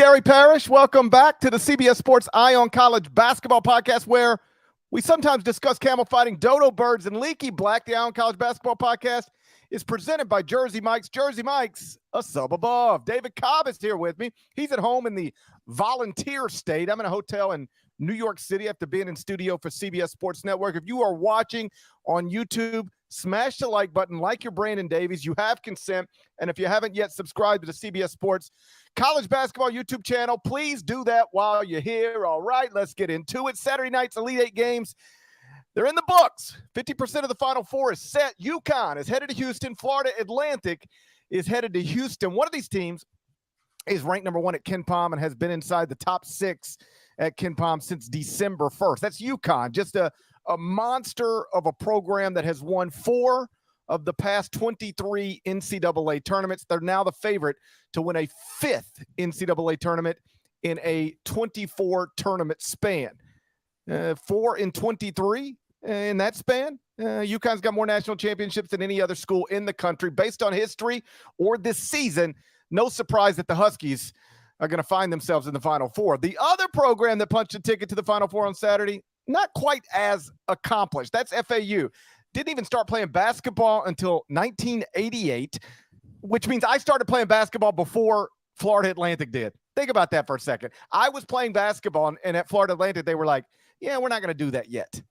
Gary Parrish. Welcome back to the CBS Sports Eye on College Basketball podcast, where we sometimes discuss camel fighting, dodo birds, and leaky black. The Eye on College Basketball podcast is presented by Jersey Mike's. Jersey Mike's, a sub above. David Cobb is here with me. He's at home in the Volunteer State. I'm in a hotel in New York City after being in studio for CBS Sports Network. If you are watching on YouTube, smash the like button, like your Brandon Davies. You have consent. And if you haven't yet subscribed to the CBS Sports College Basketball YouTube channel, please do that while you're here. All right, let's get into it. Saturday night's Elite Eight games, they're in the books. 50% of the Final Four is set. UConn is headed to Houston. Florida Atlantic is headed to Houston. One of these teams is ranked number 1 at KenPom and has been inside the top 6 at KenPom since December 1st. That's UConn, just a monster of a program that has won 4 of the past 23 NCAA tournaments. They're now the favorite to win a 5th NCAA tournament in a 24 tournament span. 4 in 23 in that span. UConn's got more national championships than any other school in the country. Based on history or this season, no surprise that the Huskies are going to find themselves in the Final Four. The other program that punched a ticket to the Final Four on Saturday, not quite as accomplished. That's FAU. Didn't even start playing basketball until 1988, which means I started playing basketball before Florida Atlantic did. Think about that for a second. I was playing basketball, and at Florida Atlantic, they were like, yeah, we're not going to do that yet.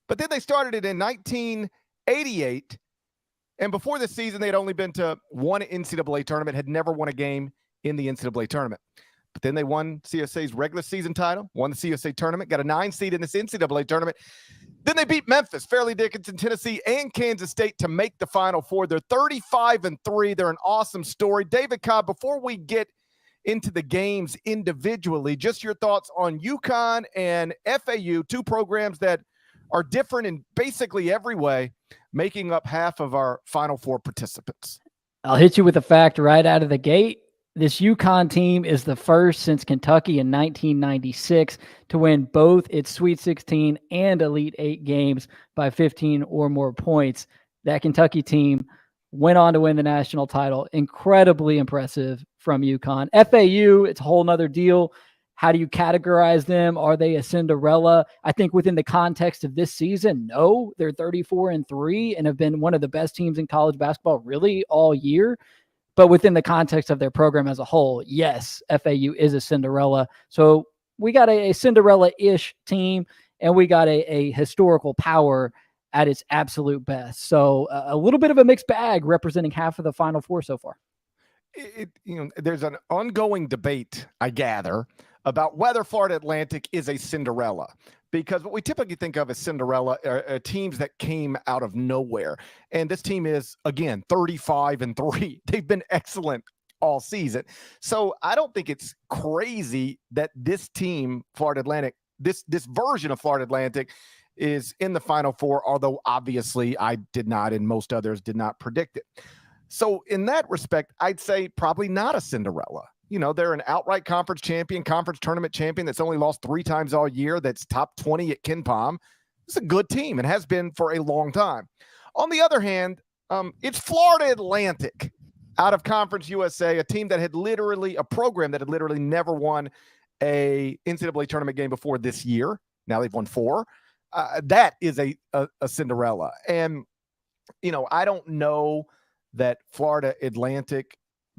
But then they started it in 1988, and before this season, they had only been to 1 NCAA tournament, had never won a game in the NCAA tournament. But then they won CSA's regular season title, won the CSA tournament, got a 9 seed in this NCAA tournament. Then they beat Memphis, Fairleigh Dickinson, Tennessee, and Kansas State to make the Final Four. They're 35-3. They're an awesome story. David Cobb, before we get into the games individually, just your thoughts on UConn and FAU, 2 programs that are different in basically every way, making up half of our Final Four participants. I'll hit you with a fact right out of the gate. This UConn team is the first since Kentucky in 1996 to win both its Sweet 16 and Elite 8 games by 15 or more points. That Kentucky team went on to win the national title. Incredibly impressive from UConn. FAU, it's a whole nother deal. How do you categorize them? Are they a Cinderella? I think within the context of this season, no. They're 34-3 and have been one of the best teams in college basketball really all year. But within the context of their program as a whole, yes, FAU is a Cinderella. So we got a Cinderella-ish team, and we got a historical power at its absolute best. So a little bit of a mixed bag representing half of the Final Four so far. There's an ongoing debate, I gather, about whether Florida Atlantic is a Cinderella. Because what we typically think of as Cinderella are teams that came out of nowhere. And this team is, again, 35-3. They've been excellent all season. So I don't think it's crazy that this team, Florida Atlantic, this version of Florida Atlantic is in the Final Four, although obviously I did not, and most others did not predict it. So in that respect, I'd say probably not a Cinderella. You know, they're an outright conference champion, conference tournament champion that's only lost 3 times all year, that's top 20 at KenPom. It's a good team and has been for a long time. On the other hand, it's Florida Atlantic out of Conference USA, a program that had literally never won a NCAA tournament game before this year. Now they've won 4. That is a Cinderella. And, you know, I don't know that Florida Atlantic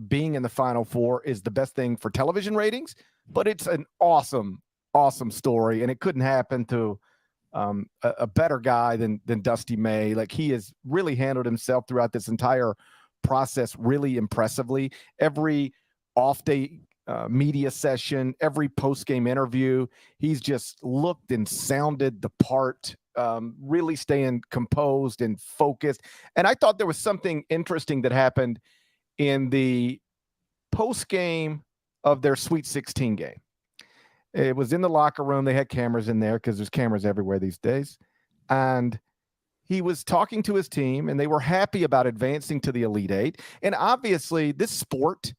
being in the Final Four is the best thing for television ratings, but it's an awesome story, and it couldn't happen to a better guy than Dusty May. Like, he has really handled himself throughout this entire process really impressively. Every off-day media session, every post-game interview, he's just looked and sounded the part, really staying composed and focused. And I thought there was something interesting that happened in the post-game of their Sweet 16 game. It was in the locker room. They had cameras in there because there's cameras everywhere these days. And he was talking to his team, and they were happy about advancing to the Elite Eight. And obviously, this sport,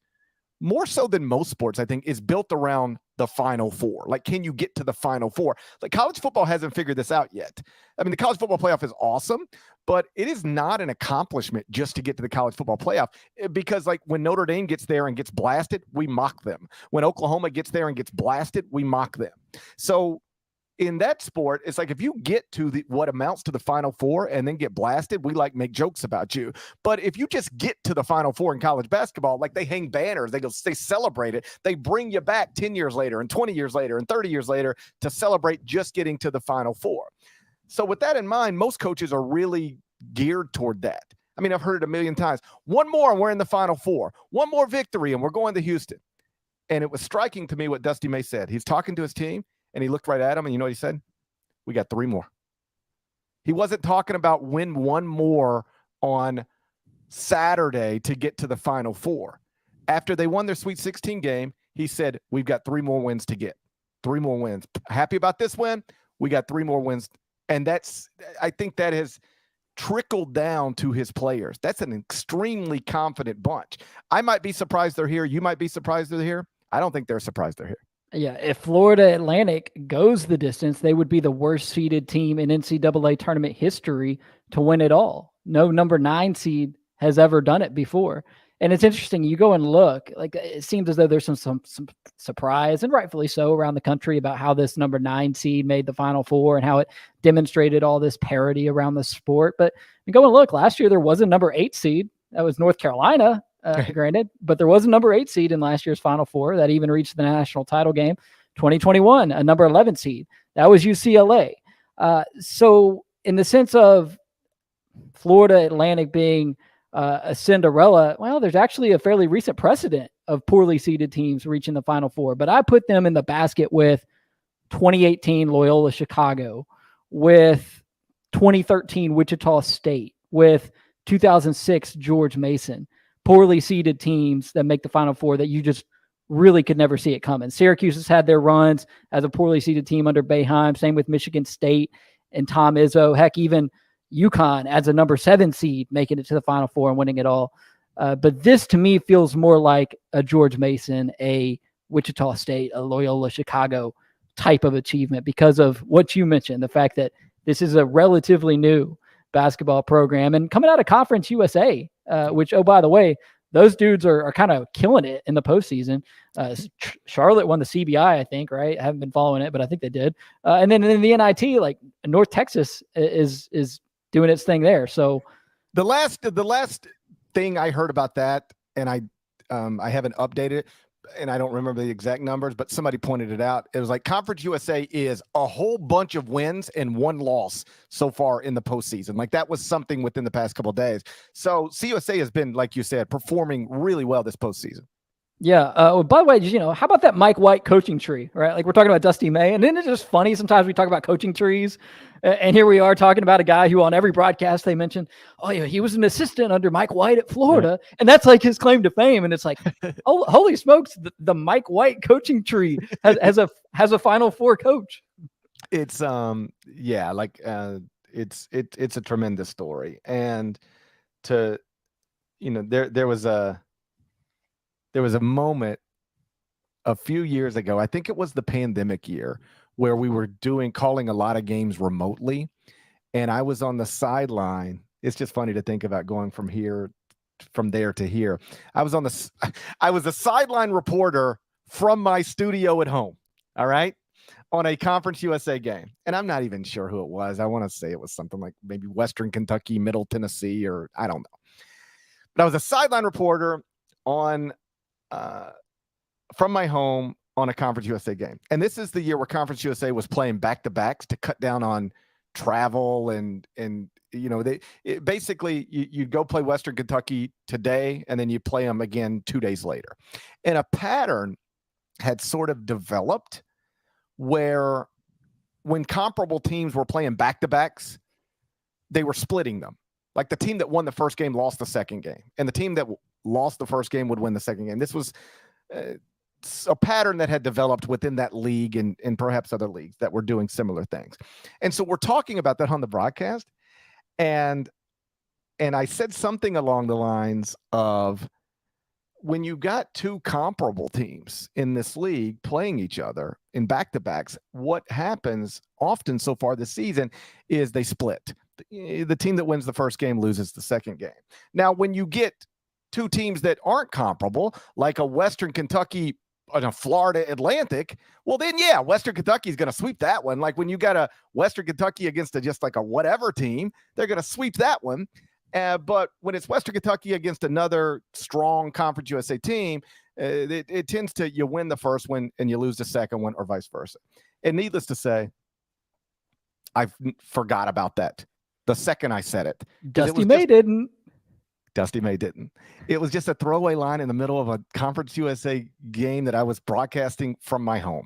more so than most sports, I think, is built around the Final Four? Like, can you get to the Final Four? Like, college football hasn't figured this out yet. I mean, the college football playoff is awesome, but it is not an accomplishment just to get to the college football playoff, because, like, when Notre Dame gets there and gets blasted, we mock them. When Oklahoma gets there and gets blasted, we mock them. So in that sport, it's like if you get to what amounts to the Final Four and then get blasted, we like make jokes about you. But if you just get to the Final Four in college basketball, like, they hang banners, they celebrate it, they bring you back 10 years later and 20 years later and 30 years later to celebrate just getting to the Final Four. So with that in mind, most coaches are really geared toward that. I mean, I've heard it a million times. One more and we're in the Final Four. One more victory and we're going to Houston. And it was striking to me what Dusty May said. He's talking to his team, and he looked right at him, and you know what he said? We got 3 more. He wasn't talking about win one more on Saturday to get to the Final Four. After they won their Sweet 16 game, he said, we've got 3 more wins to get. 3 more wins. Happy about this win? We got 3 more wins. And I think that has trickled down to his players. That's an extremely confident bunch. I might be surprised they're here. You might be surprised they're here. I don't think they're surprised they're here. Yeah, if Florida Atlantic goes the distance, they would be the worst seeded team in NCAA tournament history to win it all. No number 9 seed has ever done it before. And it's interesting. You go and look, like, it seems as though there's some surprise, and rightfully so, around the country about how this number 9 seed made the Final Four and how it demonstrated all this parity around the sport. But you go and look, last year there was a number 8 seed. That was North Carolina, granted, but there was a number 8 seed in last year's Final Four that even reached the national title game. 2021, a number 11 seed. That was UCLA. So in the sense of Florida Atlantic being a Cinderella, well, there's actually a fairly recent precedent of poorly seeded teams reaching the Final Four, but I put them in the basket with 2018 Loyola Chicago, with 2013 Wichita State, with 2006 George Mason. Poorly seeded teams that make the Final Four that you just really could never see it coming. Syracuse has had their runs as a poorly seeded team under Boeheim. Same with Michigan State and Tom Izzo. Heck, even UConn as a number 7 seed making it to the Final Four and winning it all. But this to me feels more like a George Mason, a Wichita State, a Loyola Chicago type of achievement because of what you mentioned, the fact that this is a relatively new basketball program and coming out of Conference USA, which, oh, by the way, those dudes are kind of killing it in the postseason. Charlotte won the CBI, I think, right? I haven't been following it, but I think they did. And then in the NIT, like, North Texas is doing its thing there. So the last thing I heard about that, and I haven't updated it, and I don't remember the exact numbers, but somebody pointed it out. It was like Conference USA is a whole bunch of wins and 1 loss so far in the postseason. Like, that was something within the past couple of days. So CUSA has been, like you said, performing really well this postseason. Yeah. By the way, how about that Mike White coaching tree, right? Like, we're talking about Dusty May, and then it's just funny. Sometimes we talk about coaching trees, and here we are talking about a guy who on every broadcast they mention, oh yeah, he was an assistant under Mike White at Florida. Yeah. And that's like his claim to fame. And it's like, oh, holy smokes, the Mike White coaching tree has a Final Four coach. It's it's a tremendous story. And there was a moment a few years ago, I think it was the pandemic year, where we were calling a lot of games remotely. And I was on the sideline. It's just funny to think about going from there to here. I was a sideline reporter from my studio at home. All right. On a Conference USA game. And I'm not even sure who it was. I want to say it was something like maybe Western Kentucky, Middle Tennessee, or I don't know. But I was a sideline reporter from my home on a Conference USA game. And this is the year where Conference USA was playing back-to-backs to cut down on travel and basically you'd go play Western Kentucky today and then you play them again 2 days later. And a pattern had sort of developed where when comparable teams were playing back-to-backs, they were splitting them. Like, the team that won the first game lost the second game, and the team that lost the first game would win the second game. This was a pattern that had developed within that league and perhaps other leagues that were doing similar things. And so we're talking about that on the broadcast. And I said something along the lines of, when you got two comparable teams in this league playing each other in back-to-backs, what happens often so far this season is they split. The team that wins the first game loses the second game. Now, when you get two teams that aren't comparable, like a Western Kentucky and a Florida Atlantic, well, then, yeah, Western Kentucky is going to sweep that one. Like when you got a Western Kentucky against just like a whatever team, they're going to sweep that one. But when it's Western Kentucky against another strong Conference USA team, it tends to, you win the first one and you lose the second one, or vice versa. And needless to say, I forgot about that the second I said it. Dusty May didn't. It was just a throwaway line in the middle of a Conference USA game that I was broadcasting from my home.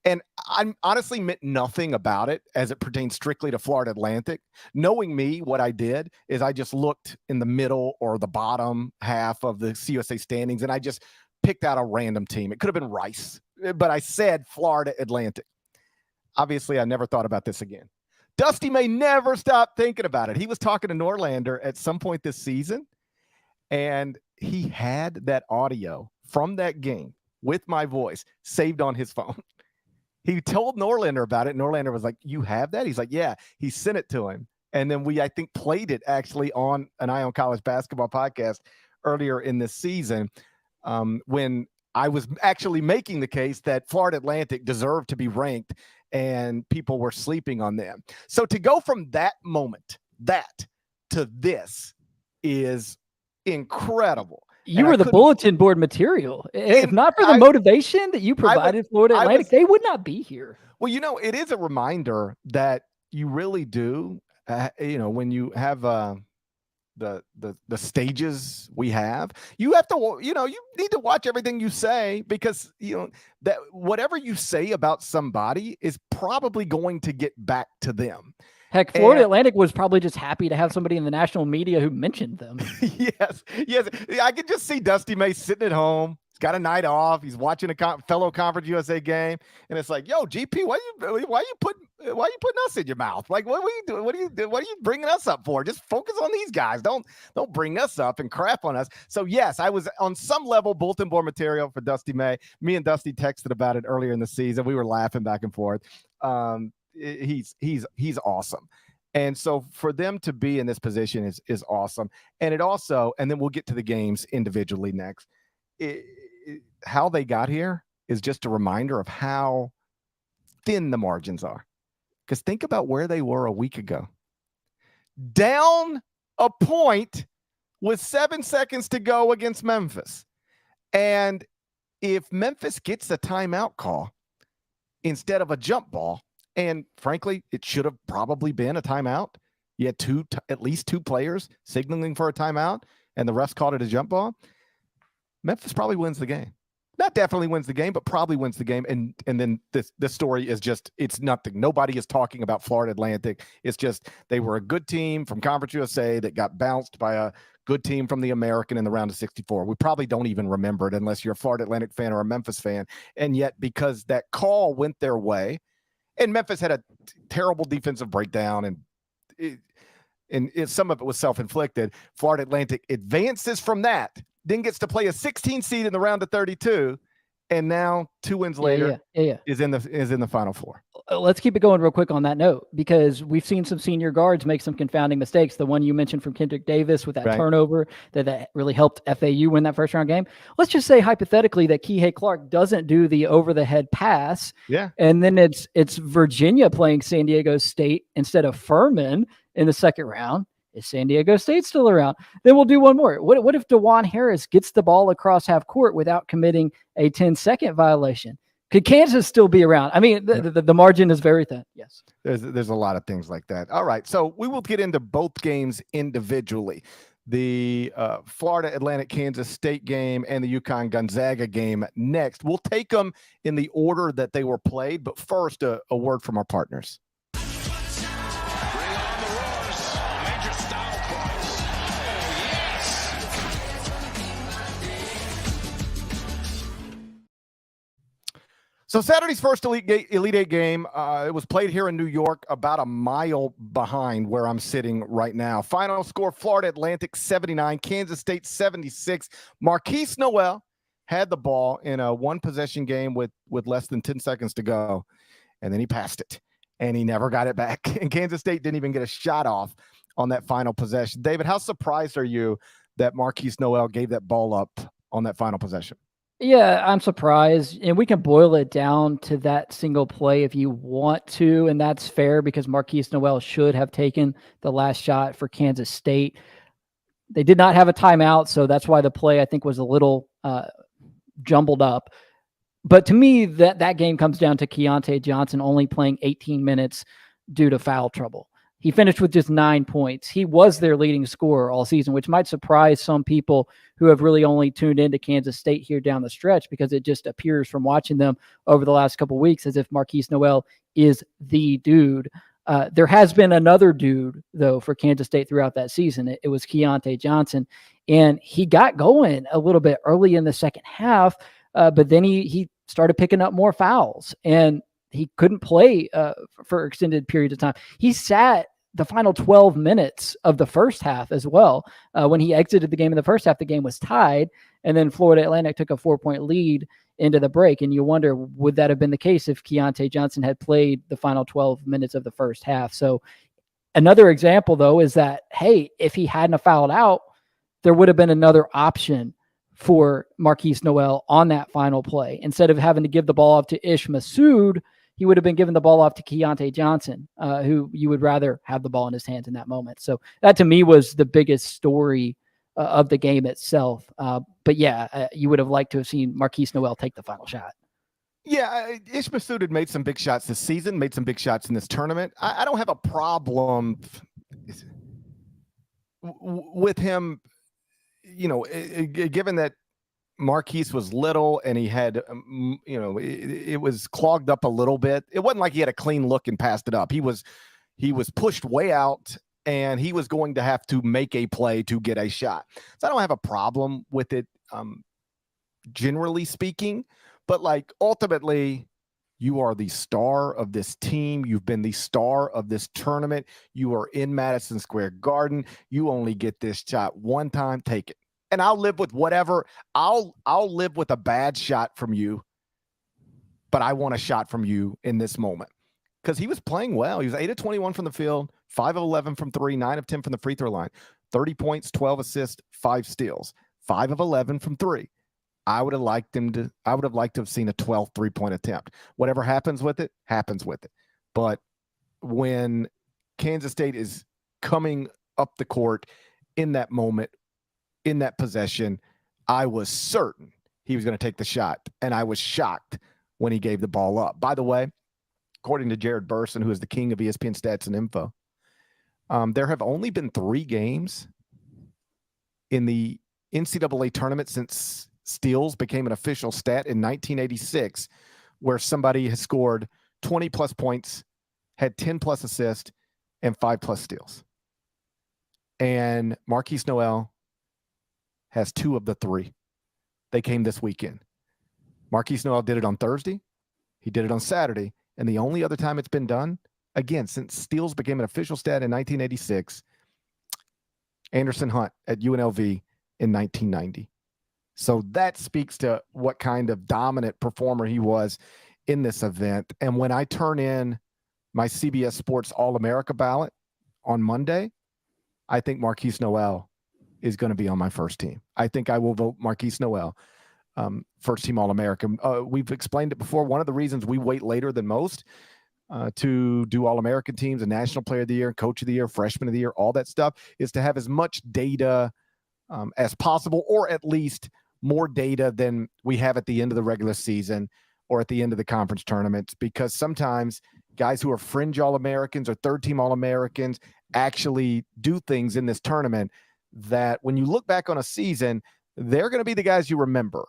And I honestly meant nothing about it as it pertains strictly to Florida Atlantic. Knowing me, what I did is I just looked in the middle or the bottom half of the CUSA standings, and I just picked out a random team. It could have been Rice, but I said Florida Atlantic. Obviously, I never thought about this again. Dusty May never stopped thinking about it. He was talking to Norlander at some point this season, and he had that audio from that game with my voice saved on his phone. He told Norlander about it. Norlander was like, "You have that?" He's like, "Yeah." He sent it to him. And then we, I think, played it actually on an Eye on College basketball podcast earlier in this season, when I was actually making the case that Florida Atlantic deserved to be ranked and people were sleeping on them. So to go from that moment, to this is incredible. You were the bulletin board material. If not for the motivation that you provided Florida Atlantic, they would not be here. Well, it is a reminder that you really do, when you have the stages we have, you have to, you need to watch everything you say, because, that whatever you say about somebody is probably going to get back to them. Heck, Florida Atlantic was probably just happy to have somebody in the national media who mentioned them. Yes. I could just see Dusty May sitting at home. He's got a night off. He's watching a fellow Conference USA game, and it's like, "Yo, GP, why you putting us in your mouth? Like, what are you doing? What are you bringing us up for? Just focus on these guys. Don't bring us up and crap on us." So yes, I was on some level bulletin board material for Dusty May. Me and Dusty texted about it earlier in the season. We were laughing back and forth. He's awesome. And so for them to be in this position is awesome. And it also, and then we'll get to the games individually next. How they got here is just a reminder of how thin the margins are. Because think about where they were a week ago. Down a point with 7 seconds to go against Memphis. And if Memphis gets a timeout call instead of a jump ball, and frankly, it should have probably been a timeout. You had at least two players signaling for a timeout, and the refs called it a jump ball. Memphis probably wins the game. Not definitely wins the game, but probably wins the game. And then this story is just, it's nothing. Nobody is talking about Florida Atlantic. It's just they were a good team from Conference USA that got bounced by a good team from the American in the round of 64. We probably don't even remember it unless you're a Florida Atlantic fan or a Memphis fan. And yet, because that call went their way, and Memphis had a terrible defensive breakdown, and some of it was self-inflicted, Florida Atlantic advances from that, then gets to play a 16 seed in the round of 32, and now 2 wins later is in the Final Four. Let's keep it going real quick on that note, because we've seen some senior guards make some confounding mistakes. The one you mentioned from Kendrick Davis with that turnover that really helped FAU win that first round game. Let's just say hypothetically that Kihei Clark doesn't do the over the head pass. Yeah. And then it's Virginia playing San Diego State instead of Furman in the second round. Is San Diego State still around? Then we'll do one more. What if DeJuan Harris gets the ball across half court without committing a 10-second violation? Could Kansas still be around? I mean, the margin is very thin. Yes. There's a lot of things like that. All right. So we will get into both games individually. The Florida Atlantic Kansas State game and the UConn Gonzaga game next. We'll take them in the order that they were played. But first, a word from our partners. So Saturday's first Elite Eight game, it was played here in New York, about a mile behind where I'm sitting right now. Final score, Florida Atlantic 79, Kansas State 76. Marquise Noel had the ball in a one-possession game with less than 10 seconds to go, and then he passed it, and he never got it back. And Kansas State didn't even get a shot off on that final possession. David, how surprised are you that Marquise Noel gave that ball up on that final possession? Yeah, I'm surprised. And we can boil it down to that single play if you want to. And that's fair because Marquise Noel should have taken the last shot for Kansas State. They did not have a timeout, so that's why the play, I think, was a little jumbled up. But to me, that game comes down to Keontae Johnson only playing 18 minutes due to foul trouble. He finished with just 9 points. He was their leading scorer all season, which might surprise some people who have really only tuned into Kansas State here down the stretch, because it just appears from watching them over the last couple of weeks as if Marquise Noel is the dude. There has been another dude, though, for Kansas State throughout that season. It was Keontae Johnson, and he got going a little bit early in the second half, but then he started picking up more fouls, and he couldn't play for extended periods of time. He sat the final 12 minutes of the first half as well. When he exited the game in the first half, the game was tied, and then Florida Atlantic took a 4-point lead into the break. And you wonder, would that have been the case if Keontae Johnson had played the final 12 minutes of the first half? So another example, though, is that, hey, if he hadn't have fouled out, there would have been another option for Marquise Noel on that final play. Instead of having to give the ball off to Ish Massoud, he would have been giving the ball off to Keontae Johnson, who you would rather have the ball in his hands in that moment. So that, to me, was the biggest story of the game itself. But yeah, you would have liked to have seen Marquise Noel take the final shot. Yeah, Ish Massoud had made some big shots this season, made some big shots in this tournament. I don't have a problem with him, given that Marquise was little and he had, it was clogged up a little bit. It wasn't like he had a clean look and passed it up. He was pushed way out, and he was going to have to make a play to get a shot. So I don't have a problem with it, generally speaking, but like ultimately you are the star of this team. You've been the star of this tournament. You are in Madison Square Garden. You only get this shot one time. Take it. And I'll live with whatever. I'll live with a bad shot from you, but I want a shot from you in this moment, because he was playing well. He was 8 of 21 from the field, 5 of 11 from three, 9 of 10 from the free throw line, 30 points, 12 assists, 5 steals, 5 of 11 from three. I would have liked to have seen a 12th 3-point attempt. Whatever happens with it, happens with it. But when Kansas State is coming up the court in that moment, in that possession, I was certain he was going to take the shot, and I was shocked when he gave the ball up. By the way, according to Jared Burson, who is the king of ESPN stats and info, there have only been 3 games in the NCAA tournament since steals became an official stat in 1986 where somebody has scored 20-plus points, had 10-plus assists, and 5-plus steals. And Marquise Noel has 2 of the 3. They came this weekend. Marquise Noel did it on Thursday. He did it on Saturday. And the only other time it's been done, again, since steals became an official stat in 1986, Anderson Hunt at UNLV in 1990. So that speaks to what kind of dominant performer he was in this event. And when I turn in my CBS Sports All-America ballot on Monday, I think Marquise Noel is going to be on my first team. I think I will vote Marquise Noel, first team All-American. We've explained it before. One of the reasons we wait later than most to do All-American teams, and National Player of the Year, Coach of the Year, Freshman of the Year, all that stuff, is to have as much data as possible, or at least more data than we have at the end of the regular season or at the end of the conference tournaments, because sometimes guys who are fringe All-Americans or third-team All-Americans actually do things in this tournament that when you look back on a season, they're going to be the guys you remember.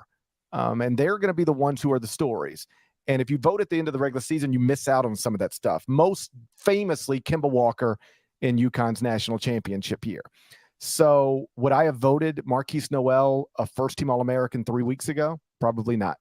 And they're going to be the ones who are the stories. And if you vote at the end of the regular season, you miss out on some of that stuff. Most famously, Kemba Walker in UConn's national championship year. So would I have voted Marquise Noel a first-team All-American 3 weeks ago? Probably not.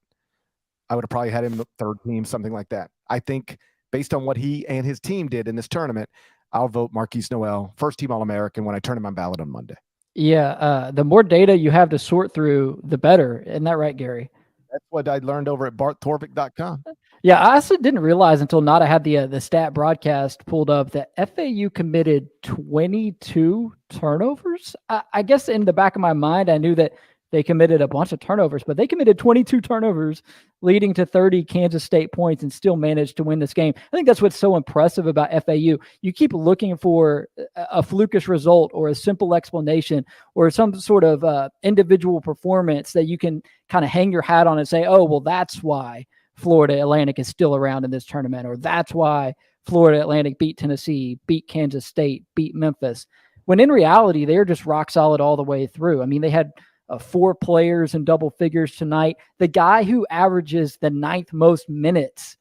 I would have probably had him the third team, something like that. I think based on what he and his team did in this tournament, I'll vote Marquise Noel first team All-American when I turn in my ballot on Monday. Yeah, the more data you have to sort through, the better. Isn't that right, Gary? That's what I learned over at barttorvik.com. Yeah, I also didn't realize until Nada had the stat broadcast pulled up that FAU committed 22 turnovers. I guess in the back of my mind, I knew that they committed a bunch of turnovers, but they committed 22 turnovers, leading to 30 Kansas State points and still managed to win this game. I think that's what's so impressive about FAU. You keep looking for a flukish result or a simple explanation or some sort of individual performance that you can kind of hang your hat on and say, oh, well, that's why Florida Atlantic is still around in this tournament, or that's why Florida Atlantic beat Tennessee, beat Kansas State, beat Memphis. When in reality, they're just rock solid all the way through. I mean, they had 4 players in double figures tonight. The guy who averages the 9th most minutes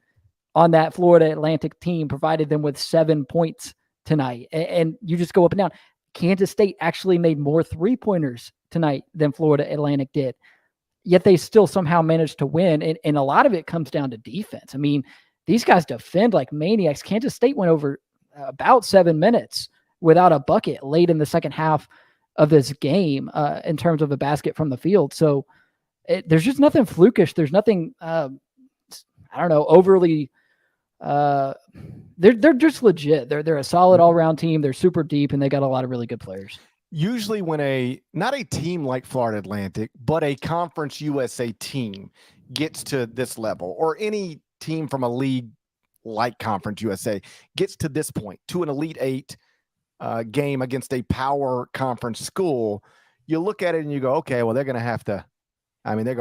on that Florida Atlantic team provided them with 7 points tonight. And you just go up and down. Kansas State actually made more 3-pointers tonight than Florida Atlantic did. Yet they still somehow managed to win. And a lot of it comes down to defense. I mean, these guys defend like maniacs. Kansas State went over about 7 minutes without a bucket late in the second half of this game in terms of a basket from the field. So there's just nothing flukish. There's nothing, I don't know, overly, they're just legit. They're a solid all-around team. They're super deep, and they got a lot of really good players. Usually when not a team like Florida Atlantic, but a Conference USA team gets to this level, or any team from a league like Conference USA gets to this point, to an Elite Eight game against a power conference school, you look at it and you go, okay, well, they're going to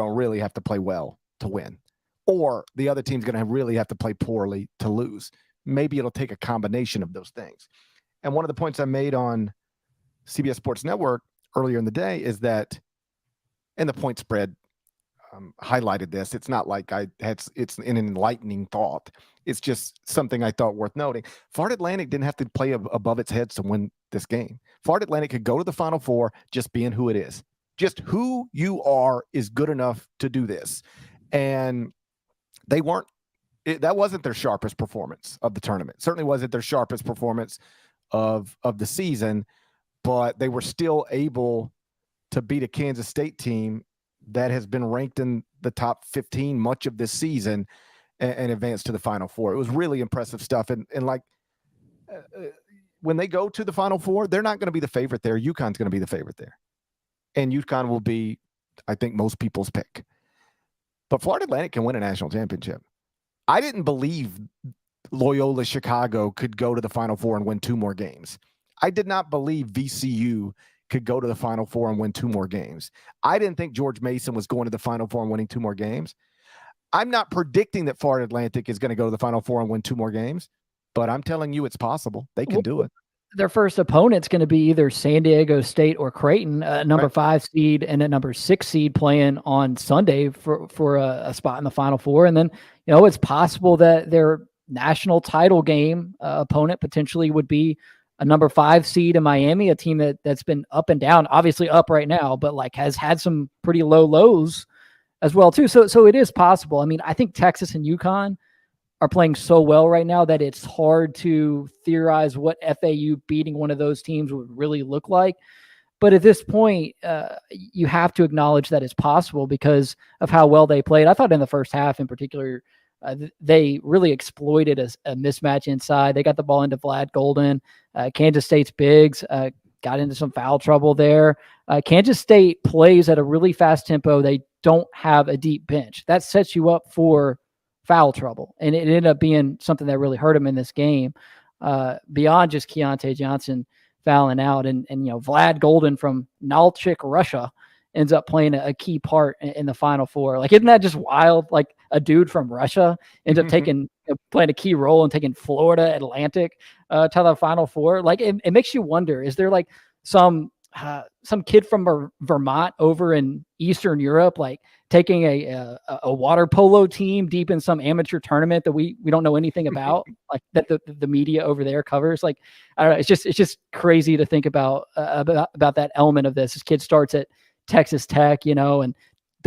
really have to play well to win. Or the other team's going to really have to play poorly to lose. Maybe it'll take a combination of those things. And one of the points I made on CBS Sports Network earlier in the day is that, and the point spread highlighted this. It's not like it's an enlightening thought. It's just something I thought worth noting. Florida Atlantic didn't have to play above its heads to win this game. Florida Atlantic could go to the Final Four just being who it is. Just who you are is good enough to do this. And they weren't, that wasn't their sharpest performance of the tournament. Certainly wasn't their sharpest performance of the season, but they were still able to beat a Kansas State team that has been ranked in the top 15 much of this season and advance to the Final Four. It was really impressive stuff. And when they go to the Final Four, they're not going to be the favorite there. UConn's going to be the favorite there. And UConn will be, I think, most people's pick. But Florida Atlantic can win a national championship. I didn't believe Loyola Chicago could go to the Final Four and win 2 more games. I did not believe VCU could go to the Final Four and win 2 more games. I didn't think George Mason was going to the Final Four and winning 2 more games. I'm not predicting that Florida Atlantic is going to go to the Final Four and win 2 more games, but I'm telling you it's possible. They can do it. Their first opponent's going to be either San Diego State or Creighton, a number 5 seed and a number 6 seed playing on Sunday for a spot in the Final Four. And then, it's possible that their national title game opponent potentially would be a number 5 seed in Miami, a team that's been up and down, obviously up right now, but has had some pretty low lows as well too. So it is possible. I mean, I think Texas and UConn are playing so well right now that it's hard to theorize what FAU beating one of those teams would really look like. But at this point, you have to acknowledge that it's possible because of how well they played. I thought in the first half in particular, they really exploited a mismatch inside. They got the ball into Vlad Golden. Kansas State's bigs got into some foul trouble there. Kansas State plays at a really fast tempo. They don't have a deep bench. That sets you up for foul trouble. And it ended up being something that really hurt him in this game, beyond just Keontae Johnson fouling out. And Vlad Golden from Nalchik, Russia, ends up playing a key part in the Final Four. Isn't that just wild? A dude from Russia ends up playing a key role and taking Florida Atlantic to the Final Four. It makes you wonder, is there some kid from Vermont over in Eastern Europe, taking a water polo team deep in some amateur tournament that we don't know anything about, that the media over there covers? I don't know. It's just crazy to think about that element of this. This kid starts at Texas Tech, and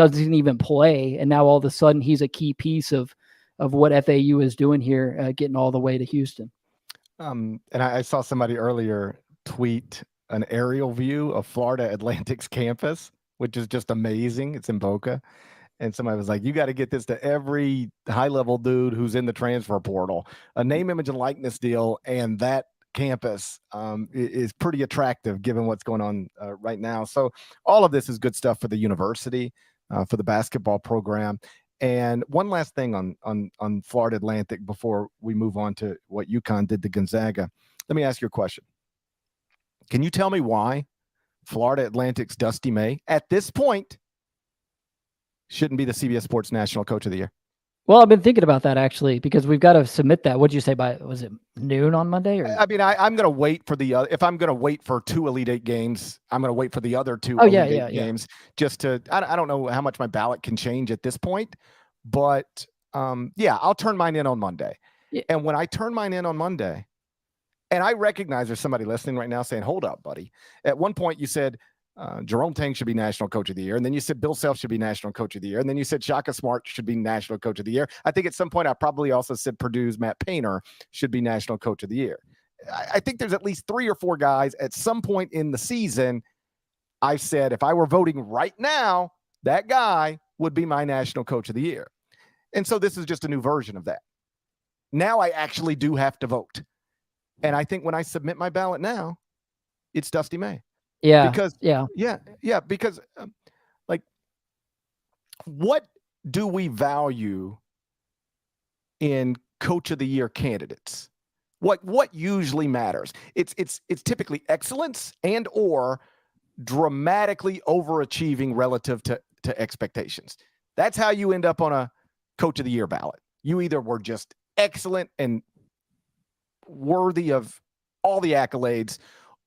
doesn't even play, and now all of a sudden he's a key piece of what FAU is doing here, getting all the way to Houston. And I saw somebody earlier tweet an aerial view of Florida Atlantic's campus, which is just amazing. It's in Boca. And somebody was like, you got to get this to every high-level dude who's in the transfer portal. A name, image, and likeness deal, and that campus is pretty attractive given what's going on right now. So all of this is good stuff for the university, for the basketball program. And one last thing on Florida Atlantic before we move on to what UConn did to Gonzaga. Let me ask you a question. Can you tell me why Florida Atlantic's Dusty May, at this point, shouldn't be the CBS Sports National Coach of the Year? Well, I've been thinking about that actually, because we've got to submit that. What'd you say was it noon on Monday? Or? I mean, I'm going to wait for the if I'm going to wait for 2 Elite Eight games, I'm going to wait for the other 2 Elite Eight games just to. I don't know how much my ballot can change at this point, but I'll turn mine in on Monday. Yeah. And when I turn mine in on Monday, and I recognize there's somebody listening right now saying, "Hold up, buddy." At one point, you said Jerome Tang should be National Coach of the Year. And then you said Bill Self should be National Coach of the Year. And then you said Shaka Smart should be National Coach of the Year. I think at some point I probably also said Purdue's Matt Painter should be National Coach of the Year. I think there's at least 3 or 4 guys at some point in the season I said if I were voting right now, that guy would be my National Coach of the Year. And so this is just a new version of that. Now I actually do have to vote. And I think when I submit my ballot now, it's Dusty May. Yeah. Because because like, what do we value in Coach of the Year candidates? What usually matters? It's typically excellence and or dramatically overachieving relative to expectations. That's how you end up on a Coach of the Year ballot. You either were just excellent and worthy of all the accolades,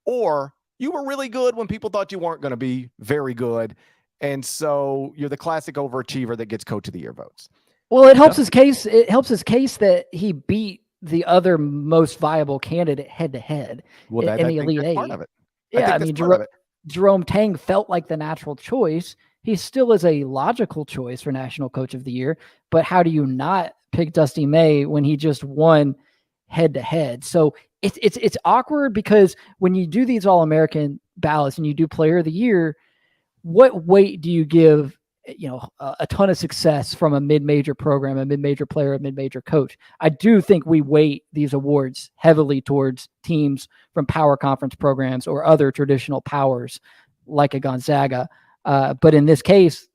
or you were really good when people thought you weren't going to be very good. And so you're the classic overachiever that gets Coach of the Year votes. Well, it helps his case. It helps his case that he beat the other most viable candidate head to head in the Elite Eight. Part of it. Yeah, I mean, Jerome Tang felt like the natural choice. He still is a logical choice for National Coach of the Year. But how do you not pick Dusty May when he just won head to head? So it's awkward, because when you do these All-American ballots and you do Player of the Year, what weight do you give, a ton of success from a mid-major program, a mid-major player, a mid-major coach? I do think we weight these awards heavily towards teams from power conference programs or other traditional powers like a Gonzaga. But in this case,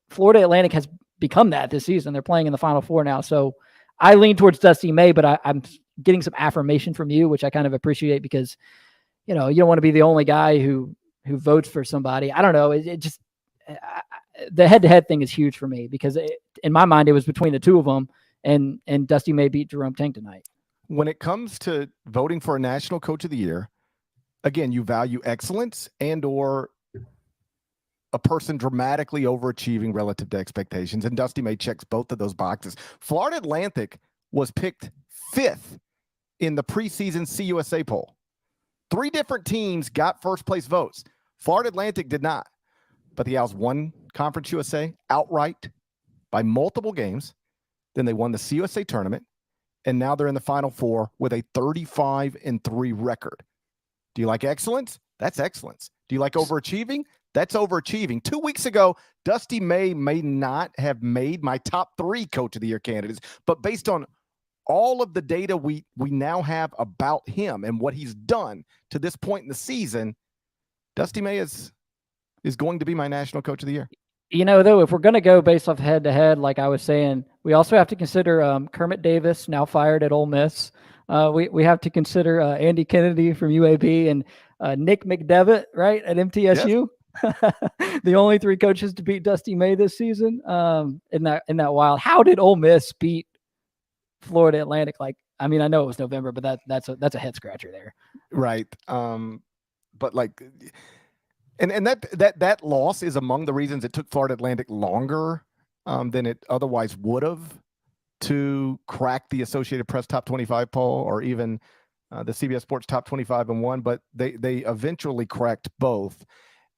Florida Atlantic has become that this season. They're playing in the Final Four now. So I lean towards Dusty May, but I'm getting some affirmation from you, which I kind of appreciate, because, you don't want to be the only guy who votes for somebody. I don't know. The head-to-head thing is huge for me, because in my mind, it was between the two of them, and Dusty May beat Jerome Tang tonight. When it comes to voting for a National Coach of the Year, again, you value excellence and or a person dramatically overachieving relative to expectations, and Dusty May checks both of those boxes. Florida Atlantic was picked 5th in the preseason CUSA poll. 3 different teams got first place votes. Florida Atlantic did not, but the Owls won Conference USA outright by multiple games. Then they won the CUSA tournament, and now they're in the Final Four with a 35-3 record. Do you like excellence? That's excellence. Do you like overachieving? That's overachieving. 2 weeks ago, Dusty May not have made my top 3 Coach of the Year candidates, but based on all of the data we now have about him and what he's done to this point in the season, Dusty May is going to be my National Coach of the Year. Though, if we're going to go based off head-to-head, like I was saying, we also have to consider Kermit Davis, now fired at Ole Miss. We have to consider Andy Kennedy from UAB and Nick McDevitt, right, at MTSU. Yes. The only 3 coaches to beat Dusty May this season. In that wild. How did Ole Miss beat Florida Atlantic? I know it was November, but that's a head scratcher there. Right. But like, and that loss is among the reasons it took Florida Atlantic longer than it otherwise would have to crack the Associated Press top 25 poll, or even the CBS Sports top 25 and 1, but they eventually cracked both.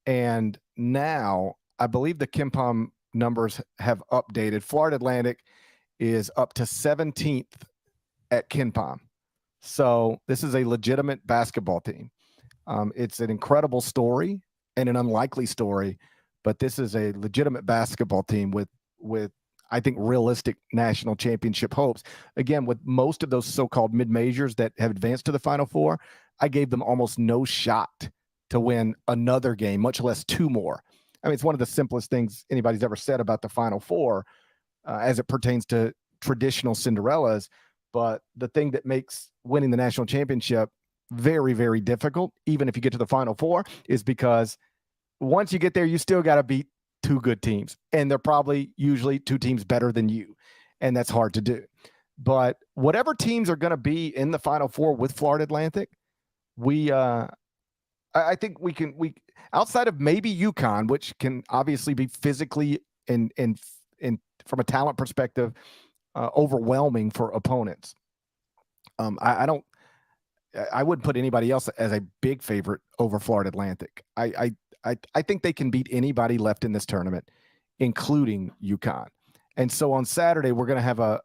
And now I believe the KenPom numbers have updated. Florida Atlantic is up to 17th at KenPom. So this is a legitimate basketball team. It's an incredible story and an unlikely story, but this is a legitimate basketball team with I think realistic national championship hopes. Again, with most of those so-called mid-majors that have advanced to the Final Four, I gave them almost no shot to win another game, much less two more. I mean, it's one of the simplest things anybody's ever said about the Final Four as it pertains to traditional Cinderellas. But the thing that makes winning the national championship very, very difficult, even if you get to the Final Four, is because once you get there, you still got to beat two good teams. And they're probably usually two teams better than you. And that's hard to do. But whatever teams are going to be in the Final Four with Florida Atlantic, I think we outside of maybe UConn, which can obviously be physically and from a talent perspective, overwhelming for opponents. I wouldn't put anybody else as a big favorite over Florida Atlantic. I think they can beat anybody left in this tournament, including UConn. And so on Saturday, we're going to have a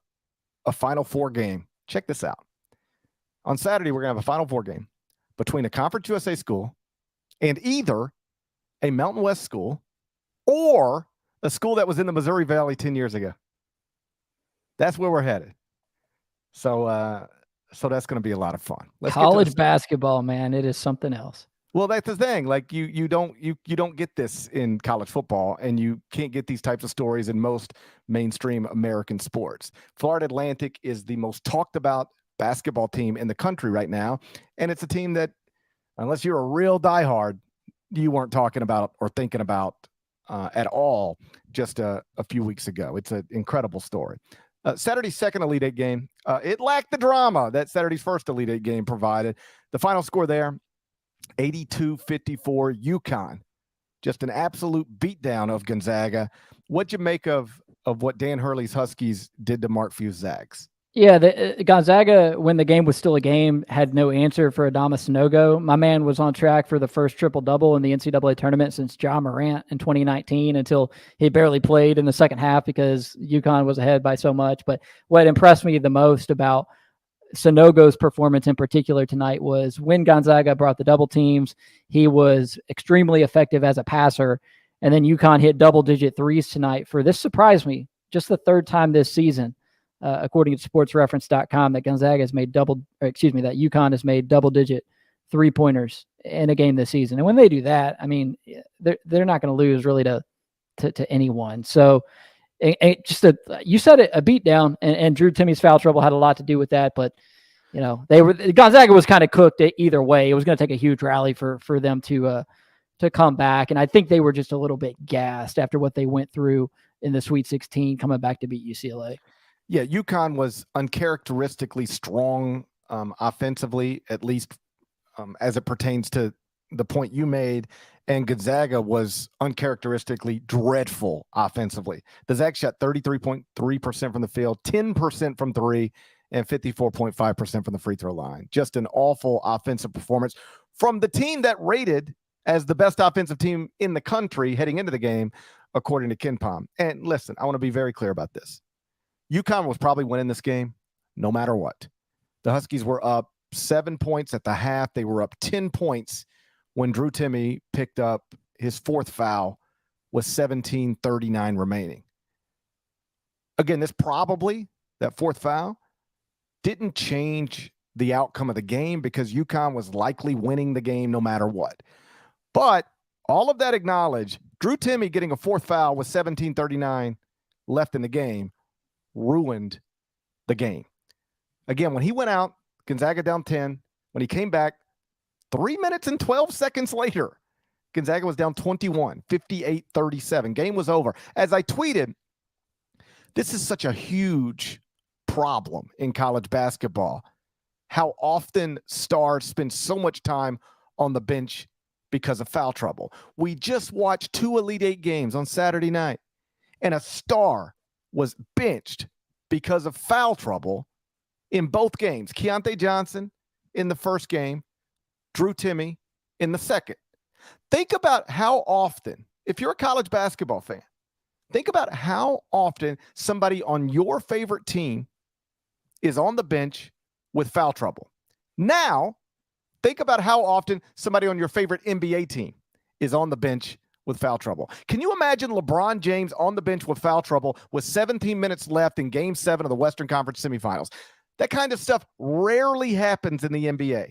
Final Four game. Check this out. On Saturday, we're going to have a Final Four game between a Conference USA school and either a Mountain West school or a school that was in the Missouri Valley 10 years ago. That's where we're headed. So that's going to be a lot of fun. College basketball, man, it is something else. Well, that's the thing. Like you don't get this in college football, and you can't get these types of stories in most mainstream American sports. Florida Atlantic is the most talked about basketball team in the country right now, and it's a team that, unless you're a real diehard, you weren't talking about or thinking about at all just a few weeks ago. It's an incredible story. Saturday's second Elite Eight game, it lacked the drama that Saturday's first Elite Eight game provided. The final score there, 82-54 UConn. Just an absolute beatdown of Gonzaga. What'd you make of what Dan Hurley's Huskies did to Mark Few's Zags? Yeah, Gonzaga, when the game was still a game, had no answer for Adama Sanogo. My man was on track for the first triple-double in the NCAA tournament since Ja Morant in 2019 until he barely played in the second half because UConn was ahead by so much. But what impressed me the most about Sanogo's performance in particular tonight was when Gonzaga brought the double teams, he was extremely effective as a passer. And then UConn hit double-digit threes tonight for, this surprised me, just the third time this season. According to sportsreference.com, that that UConn has made double-digit three-pointers in a game this season. And when they do that, I mean, they're not going to lose really to anyone. So you said it, a beatdown, and Drew Timmy's foul trouble had a lot to do with that. But Gonzaga was kind of cooked either way. It was going to take a huge rally for them to come back, and I think they were just a little bit gassed after what they went through in the Sweet 16, coming back to beat UCLA. Yeah, UConn was uncharacteristically strong offensively, at least as it pertains to the point you made, and Gonzaga was uncharacteristically dreadful offensively. The Zags shot 33.3% from the field, 10% from three, and 54.5% from the free throw line. Just an awful offensive performance from the team that rated as the best offensive team in the country heading into the game, according to KenPom. And listen, I want to be very clear about this. UConn was probably winning this game no matter what. The Huskies were up 7 points at the half. They were up 10 points when Drew Timme picked up his fourth foul with 17:39 remaining. Again, that fourth foul didn't change the outcome of the game because UConn was likely winning the game no matter what. But all of that acknowledged, Drew Timme getting a fourth foul with 17:39 left in the game ruined the game. Again, when he went out, Gonzaga down 10. When he came back, 3 minutes and 12 seconds later, Gonzaga was down 21, 58-37. Game was over. As I tweeted, this is such a huge problem in college basketball. How often stars spend so much time on the bench because of foul trouble. We just watched 2 Elite Eight games on Saturday night, and a star was benched because of foul trouble in both games. Keontae Johnson in the first game, Drew Timme in the second. Think about how often, if you're a college basketball fan, Think about how often somebody on your favorite team is on the bench with foul trouble. Now, think about how often somebody on your favorite NBA team is on the bench with foul trouble. Can you imagine LeBron James on the bench with foul trouble with 17 minutes left in Game 7 of the Western Conference semifinals? That kind of stuff rarely happens in the NBA.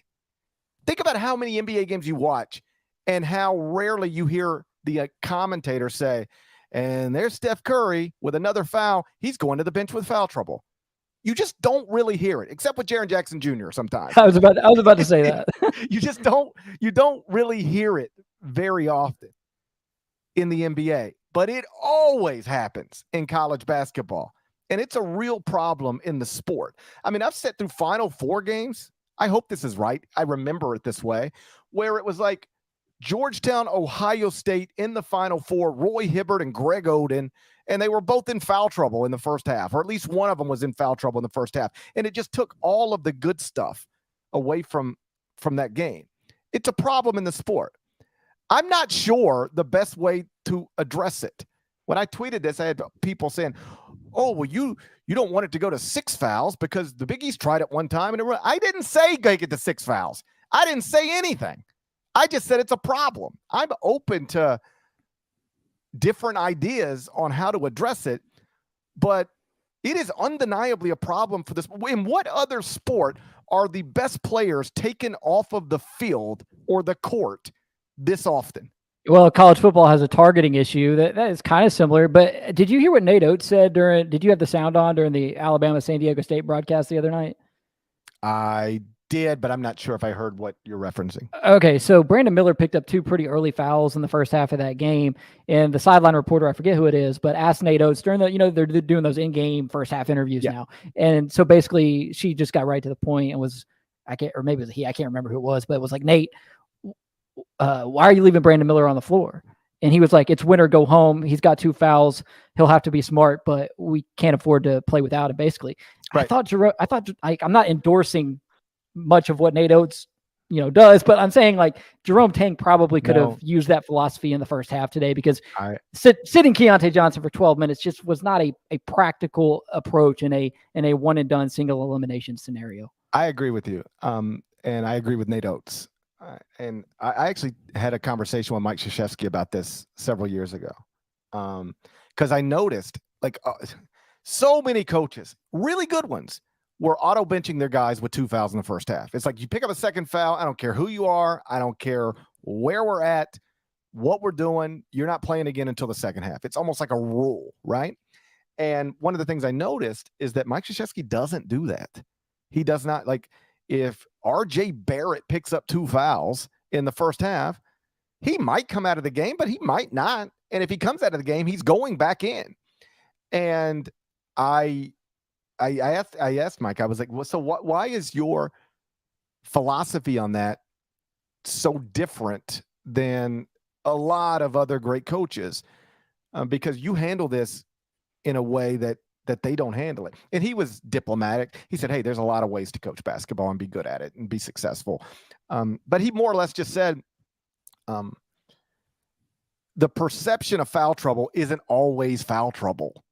Think about how many NBA games you watch and how rarely you hear the commentator say, and there's Steph Curry with another foul. He's going to the bench with foul trouble. You just don't really hear it, except with Jaren Jackson Jr. sometimes. I was about to say that. You don't really hear it very often in the NBA, but it always happens in college basketball. And it's a real problem in the sport. I mean, I've sat through Final Four games. I hope this is right. I remember it this way, where it was like Georgetown, Ohio State in the Final Four, Roy Hibbert and Greg Oden, and they were both in foul trouble in the first half, or at least one of them was in foul trouble in the first half. And it just took all of the good stuff away from that game. It's a problem in the sport. I'm not sure the best way to address it. When I tweeted this, I had people saying, oh, well, you don't want it to go to 6 fouls because the Big East tried it one time. And I didn't say get it to 6 fouls. I didn't say anything. I just said it's a problem. I'm open to different ideas on how to address it, but it is undeniably a problem for this. In what other sport are the best players taken off of the field or the court this often? Well, college football has a targeting issue that is kind of similar. But did you hear what Nate Oates said did you have the sound on during the Alabama-San Diego State broadcast the other night? I did, but I'm not sure if I heard what you're referencing. Okay, so Brandon Miller picked up 2 pretty early fouls in the first half of that game, and the sideline reporter, I forget who it is, but asked Nate Oates during they're doing those in-game first half interviews now, and so basically she just got right to the point and was, I can't remember who it was, but it was like, Nate, why are you leaving Brandon Miller on the floor? And he was like, it's win or go home. He's got 2 fouls. He'll have to be smart, but we can't afford to play without him, basically. Right. I thought I'm not endorsing much of what Nate Oates, does, but I'm saying like Jerome Tang probably could have used that philosophy in the first half today, because sitting Keontae Johnson for 12 minutes just was not a practical approach in a one and done single elimination scenario. I agree with you. And I agree with Nate Oates. And I actually had a conversation with Mike Krzyzewski about this several years ago. Because I noticed so many coaches, really good ones, were auto benching their guys with 2 fouls in the first half. It's like you pick up a second foul. I don't care who you are. I don't care where we're at, what we're doing. You're not playing again until the second half. It's almost like a rule, right? And one of the things I noticed is that Mike Krzyzewski doesn't do that. He does not. Like, if RJ Barrett picks up 2 fouls in the first half, he might come out of the game, but he might not. And if he comes out of the game, he's going back in. And I asked Mike, I was like, well, so why is your philosophy on that so different than a lot of other great coaches? Because you handle this in a way that they don't handle it. And he was diplomatic. He said, hey, there's a lot of ways to coach basketball and be good at it and be successful. But he more or less just said, the perception of foul trouble isn't always foul trouble.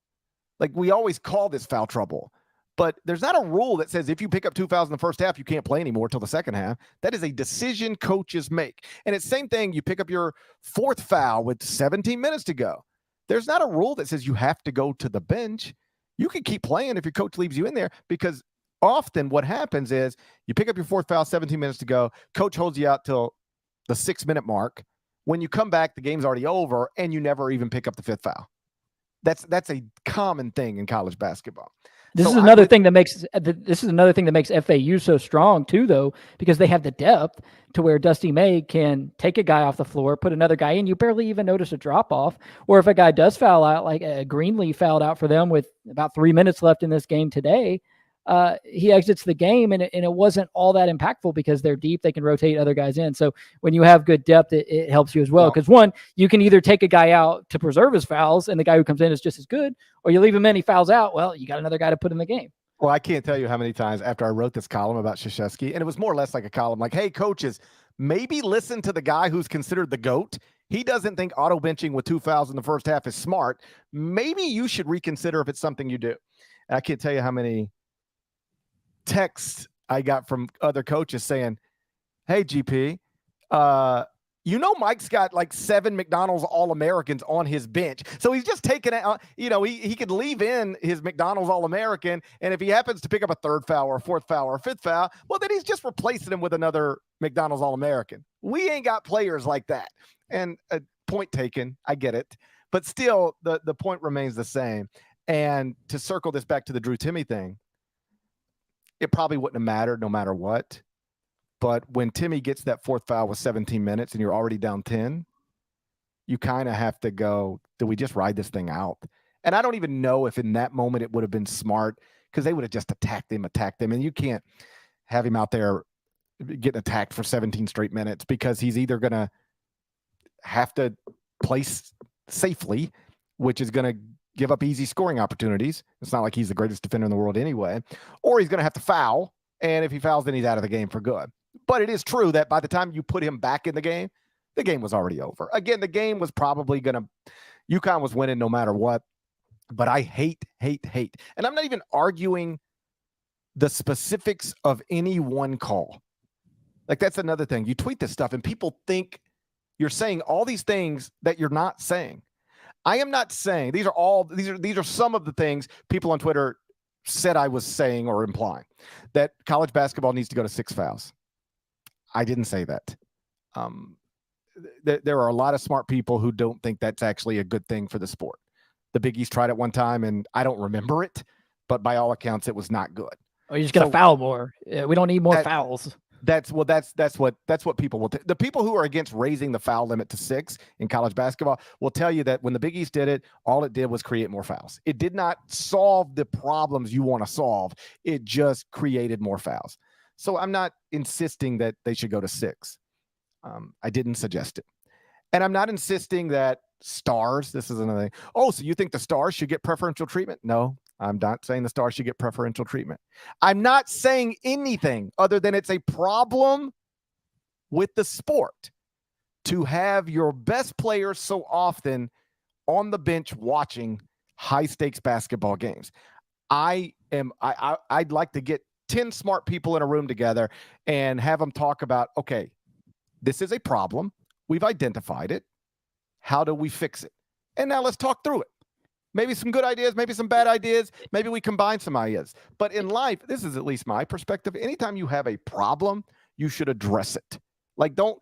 Like, we always call this foul trouble, but there's not a rule that says if you pick up 2 fouls in the first half, you can't play anymore till the second half. That is a decision coaches make. And it's the same thing. You pick up your 4th foul with 17 minutes to go. There's not a rule that says you have to go to the bench. You can keep playing if your coach leaves you in there, because often what happens is you pick up your 4th foul, 17 minutes to go. Coach holds you out till the 6-minute mark. When you come back, the game's already over and you never even pick up the 5th foul. That's a common thing in college basketball. This is another thing that makes FAU so strong too, though, because they have the depth to where Dusty May can take a guy off the floor, put another guy in. You barely even notice a drop off. Or if a guy does foul out, like Greenlee fouled out for them with about 3 minutes left in this game today, he exits the game, and it wasn't all that impactful because they're deep. They can rotate other guys in. So when you have good depth, it helps you as well. Because one, you can either take a guy out to preserve his fouls, and the guy who comes in is just as good, or you leave him in, he fouls out. Well, you got another guy to put in the game. Well, I can't tell you how many times after I wrote this column about Krzyzewski, and it was more or less like a column like, hey, coaches, maybe listen to the guy who's considered the GOAT. He doesn't think auto benching with 2 fouls in the first half is smart. Maybe you should reconsider if it's something you do. I can't tell you how many texts I got from other coaches saying, hey, GP, Mike's got like 7 McDonald's All-Americans on his bench. So he's just taking it, he could leave in his McDonald's All-American. And if he happens to pick up a 3rd foul or a 4th foul or a 5th foul, well, then he's just replacing him with another McDonald's All-American. We ain't got players like that. And point taken, I get it. But still, the point remains the same. And to circle this back to the Drew Timme thing, it probably wouldn't have mattered no matter what. But when Timme gets that 4th foul with 17 minutes and you're already down 10, you kind of have to go, do we just ride this thing out? And I don't even know if in that moment it would have been smart, because they would have just attacked him. And you can't have him out there getting attacked for 17 straight minutes, because he's either going to have to place safely, which is going to give up easy scoring opportunities. It's not like he's the greatest defender in the world anyway. Or he's going to have to foul. And if he fouls, then he's out of the game for good. But it is true that by the time you put him back in the game was already over. Again, the game was probably UConn was winning no matter what. But I hate. And I'm not even arguing the specifics of any one call. Like, that's another thing. You tweet this stuff and people think you're saying all these things that you're not saying. I am not saying these are some of the things people on Twitter said I was saying or implying, that college basketball needs to go to 6 fouls. I didn't say that. There are a lot of smart people who don't think that's actually a good thing for the sport. The Big East tried it one time, and I don't remember it, but by all accounts, it was not good. Oh, you're just going to foul more. We don't need more fouls. That's what people will. The people who are against raising the foul limit to 6 in college basketball will tell you that when the Big East did it, all it did was create more fouls. It did not solve the problems you want to solve. It just created more fouls. So I'm not insisting that they should go to 6. I didn't suggest it, and I'm not insisting that stars. This is another thing. Oh, so you think the stars should get preferential treatment? No. I'm not saying the stars should get preferential treatment. I'm not saying anything other than it's a problem with the sport to have your best players so often on the bench watching high-stakes basketball games. I'd like to get 10 smart people in a room together and have them talk about, okay, this is a problem. We've identified it. How do we fix it? And now let's talk through it. Maybe some good ideas, maybe some bad ideas. Maybe we combine some ideas. But in life, this is at least my perspective. Anytime you have a problem, you should address it. Like, don't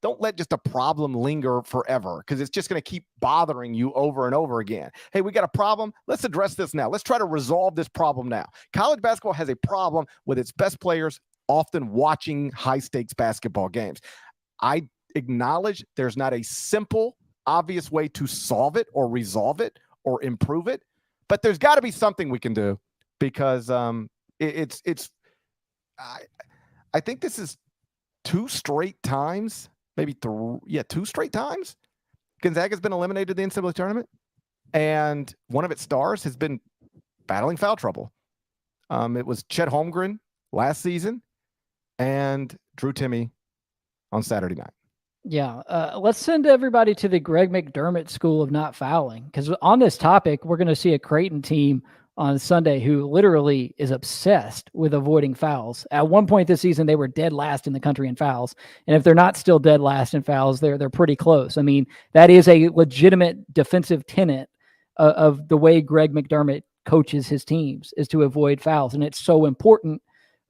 let just a problem linger forever, because it's just going to keep bothering you over and over again. Hey, we got a problem. Let's address this now. Let's try to resolve this problem now. College basketball has a problem with its best players often watching high-stakes basketball games. I acknowledge there's not a simple, obvious way to solve it or resolve it or improve it, but there's got to be something we can do, because I think this is 2 straight times, maybe 2 straight times Gonzaga's been eliminated in the NCAA tournament, and one of its stars has been battling foul trouble. It was Chet Holmgren last season and Drew Timme on Saturday night. Yeah, let's send everybody to the Greg McDermott school of not fouling, because on this topic, we're going to see a Creighton team on Sunday who literally is obsessed with avoiding fouls. At one point this season, they were dead last in the country in fouls, and if they're not still dead last in fouls, they're pretty close. I mean, that is a legitimate defensive tenet of the way Greg McDermott coaches his teams, is to avoid fouls, and it's so important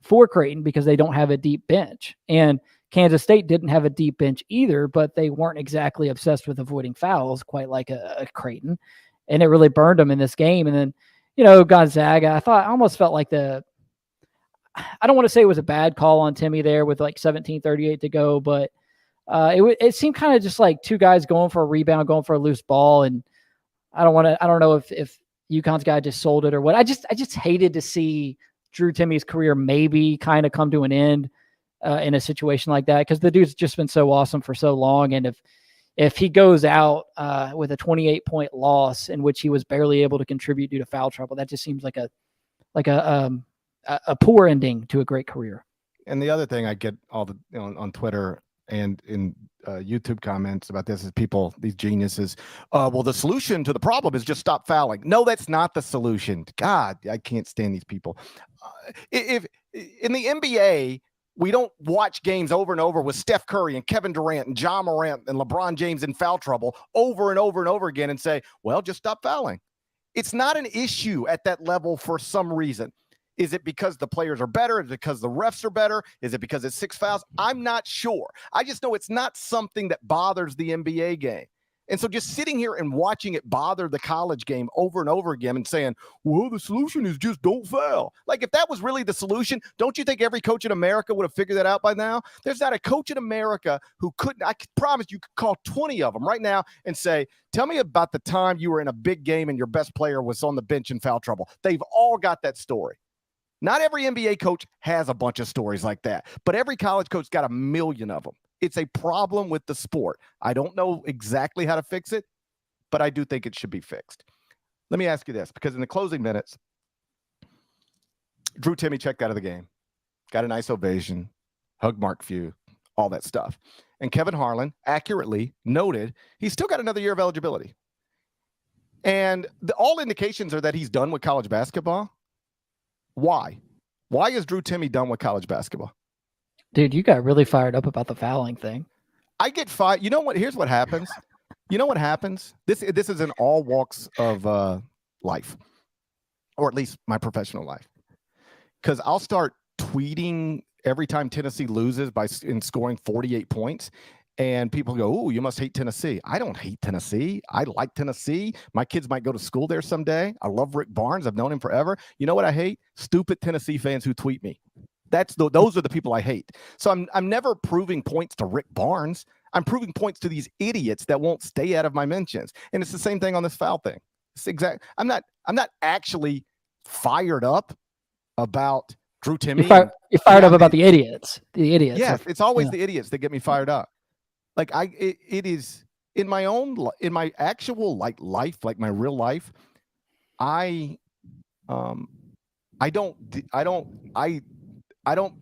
for Creighton because they don't have a deep bench. And Kansas State didn't have a deep bench either, but they weren't exactly obsessed with avoiding fouls quite like a Creighton. And it really burned them in this game. And then, Gonzaga, I almost felt like I don't want to say it was a bad call on Timme there with like 17:38 to go, but it seemed kind of just like 2 guys going for a rebound, going for a loose ball. And I don't know if UConn's guy just sold it or what. I just hated to see Drew Timme's career maybe kind of come to an end in a situation like that, because the dude's just been so awesome for so long. And if he goes out with a 28-point loss in which he was barely able to contribute due to foul trouble, that just seems like a poor ending to a great career. And the other thing I get on Twitter and in YouTube comments about this is people, these geniuses. Well, the solution to the problem is just stop fouling. No, that's not the solution. God, I can't stand these people. If in the NBA, we don't watch games over and over with Steph Curry and Kevin Durant and John Morant and LeBron James in foul trouble over and over and over again and say, well, just stop fouling. It's not an issue at that level for some reason. Is it because the players are better? Is it because the refs are better? Is it because it's 6 fouls? I'm not sure. I just know it's not something that bothers the NBA game. And so just sitting here and watching it bother the college game over and over again and saying, well, the solution is just don't foul. Like, if that was really the solution, don't you think every coach in America would have figured that out by now? There's not a coach in America who couldn't. I promise you could call 20 of them right now and say, tell me about the time you were in a big game and your best player was on the bench in foul trouble. They've all got that story. Not every NBA coach has a bunch of stories like that, but every college coach got a million of them. It's a problem with the sport. I don't know exactly how to fix it, but I do think it should be fixed. Let me ask you this, because in the closing minutes, Drew Timme checked out of the game, got a nice ovation, hugged Mark Few, all that stuff. And Kevin Harlan accurately noted he's still got another year of eligibility. And all indications are that he's done with college basketball. Why? Why is Drew Timme done with college basketball? Dude, you got really fired up about the fouling thing. I get fired. You know what? Here's what happens. You know what happens? This is in all walks of life, or at least my professional life. Because I'll start tweeting every time Tennessee loses in scoring 48 points. And people go, oh, you must hate Tennessee. I don't hate Tennessee. I like Tennessee. My kids might go to school there someday. I love Rick Barnes. I've known him forever. You know what I hate? Stupid Tennessee fans who tweet me. Those are the people I hate. So I'm never proving points to Rick Barnes. I'm proving points to these idiots that won't stay out of my mentions. And it's the same thing on this foul thing. It's I'm not actually fired up about Drew Timme. You're fired up about the idiots. The idiots. Yes, it's always the idiots that get me fired up. Like it is in my actual life, like my real life. I don't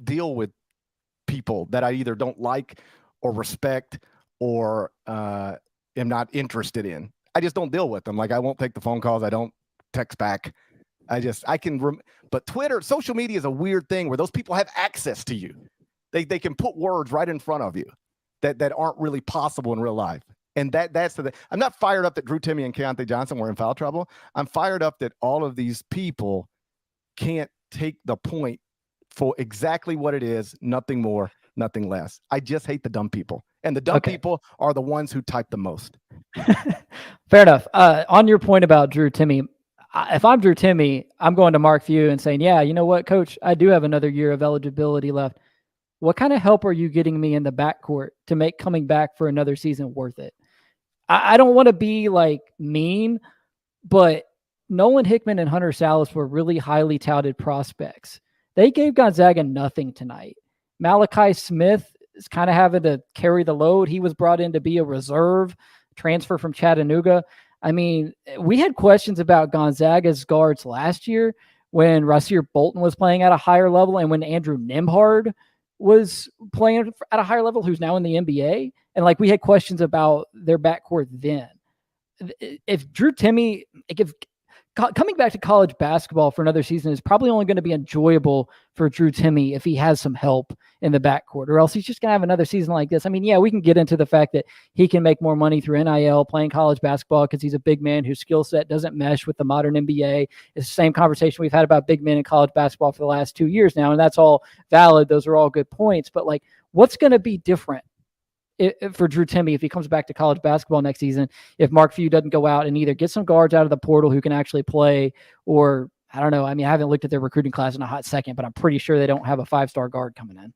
deal with people that I either don't like or respect or am not interested in. I just don't deal with them. Like, I won't take the phone calls. I don't text back. But Twitter, social media is a weird thing where those people have access to you. They can put words right in front of you that aren't really possible in real life. And that's the thing. I'm not fired up that Drew Timme and Keontae Johnson were in foul trouble. I'm fired up that all of these people can't take the point for exactly what it is, nothing more, nothing less. I just hate the dumb people. And the dumb people are the ones who type the most. Fair enough. On your point about Drew Timme, if I'm Drew Timme, I'm going to Mark Few and saying, yeah, you know what, coach, I do have another year of eligibility left. What kind of help are you getting me in the backcourt to make coming back for another season worth it? I don't want to be like mean, but Nolan Hickman and Hunter Salas were really highly touted prospects. They gave Gonzaga nothing tonight. Malachi Smith is kind of having to carry the load. He was brought in to be a reserve transfer from Chattanooga. I mean, we had questions about Gonzaga's guards last year when Rasir Bolton was playing at a higher level and when Andrew Nembhard was playing at a higher level, who's now in the NBA. And like, we had questions about their backcourt then. If Drew Timme, coming back to college basketball for another season is probably only going to be enjoyable for Drew Timme if he has some help in the backcourt, or else he's just going to have another season like this. I mean, yeah, we can get into the fact that he can make more money through NIL playing college basketball because he's a big man whose skill set doesn't mesh with the modern NBA. It's the same conversation we've had about big men in college basketball for the last 2 years now, and that's all valid. Those are all good points. But like, what's going to be different for Drew Timme if he comes back to college basketball next season, if Mark Few doesn't go out and either get some guards out of the portal who can actually play, or I don't know. I mean, I haven't looked at their recruiting class in a hot second, but I'm pretty sure they don't have a 5-star guard coming in.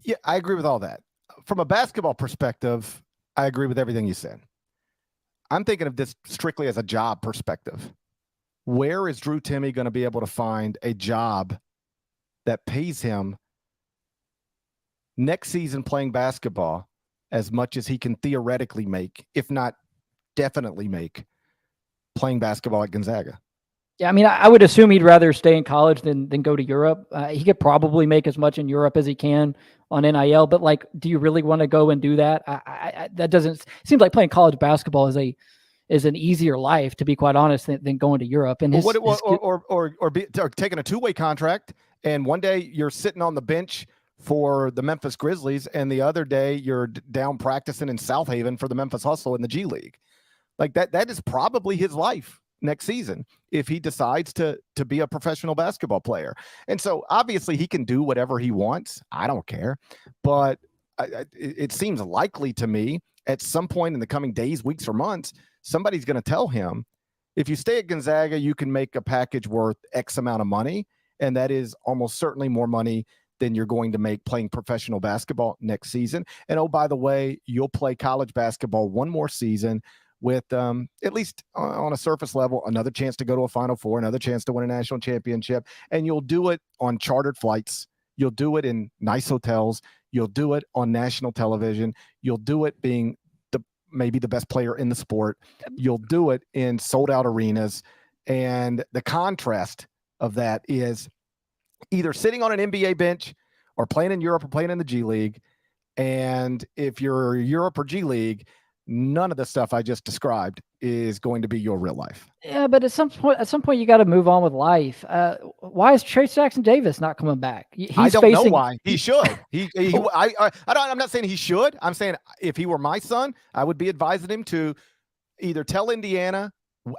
Yeah, I agree with all that. From a basketball perspective, I agree with everything you said. I'm thinking of this strictly as a job perspective. Where is Drew Timme going to be able to find a job that pays him next season playing basketball as much as he can theoretically make, if not definitely make, playing basketball at Gonzaga? Yeah, I mean, I would assume he'd rather stay in college than go to Europe. He could probably make as much in Europe as he can on NIL. But like, do you really want to go and do that? That doesn't seem like playing college basketball is an easier life, to be quite honest, than going to Europe. And or taking a two-way contract, and one day you're sitting on the bench for the Memphis Grizzlies, and the other day you're down practicing in South Haven for the Memphis Hustle in the G League. Like that is probably his life next season if he decides to be a professional basketball player. And so obviously he can do whatever he wants. I don't care. But it seems likely to me at some point in the coming days, weeks, or months, somebody's going to tell him, if you stay at Gonzaga, you can make a package worth X amount of money. And that is almost certainly more money than you're going to make playing professional basketball next season. And oh, by the way, you'll play college basketball one more season with at least on a surface level, another chance to go to a Final Four, another chance to win a national championship. And you'll do it on chartered flights. You'll do it in nice hotels. You'll do it on national television. You'll do it being maybe the best player in the sport. You'll do it in sold out arenas. And the contrast of that is either sitting on an NBA bench or playing in Europe or playing in the G League. And if you're Europe or G League, none of the stuff I just described is going to be your real life. Yeah, but at some point, you got to move on with life. Why is Trayce Jackson-Davis not coming back? I don't know why. He should. I'm not saying he should. I'm saying if he were my son, I would be advising him to either tell Indiana,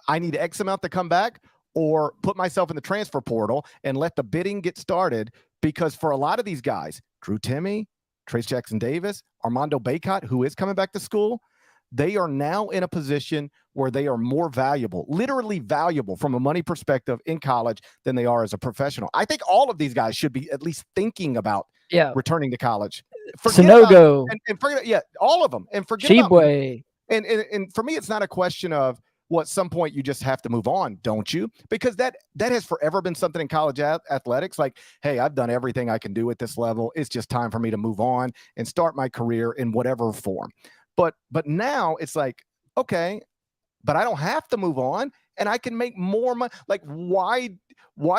I need X amount to come back, or put myself in the transfer portal and let the bidding get started. Because for a lot of these guys, Drew Timme, Trayce Jackson-Davis, Armando Bacot, who is coming back to school, they are now in a position where they are more valuable, literally valuable from a money perspective in college than they are as a professional. I think all of these guys should be at least thinking about returning to college. Sanogo. All of them. And forget Chibwe. And for me, it's not a question of, well, at some point you just have to move on, don't you? Because that has forever been something in college athletics. Like, hey, I've done everything I can do at this level. It's just time for me to move on and start my career in whatever form. But now it's like, okay, but I don't have to move on and I can make more money. Like, why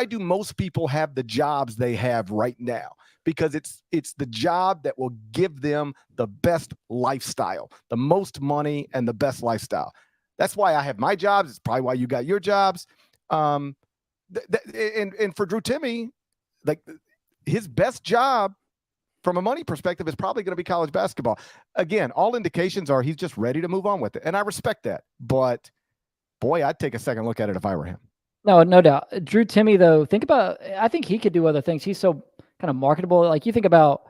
do most people have the jobs they have right now? Because it's the job that will give them the best lifestyle, the most money and the best lifestyle. That's why I have my jobs. It's probably why you got your jobs. And for Drew Timme, like, his best job from a money perspective is probably going to be college basketball. Again, all indications are he's just ready to move on with it. And I respect that. But boy, I'd take a second look at it if I were him. No doubt. Drew Timme, though, I think he could do other things. He's so kind of marketable. Like, you think about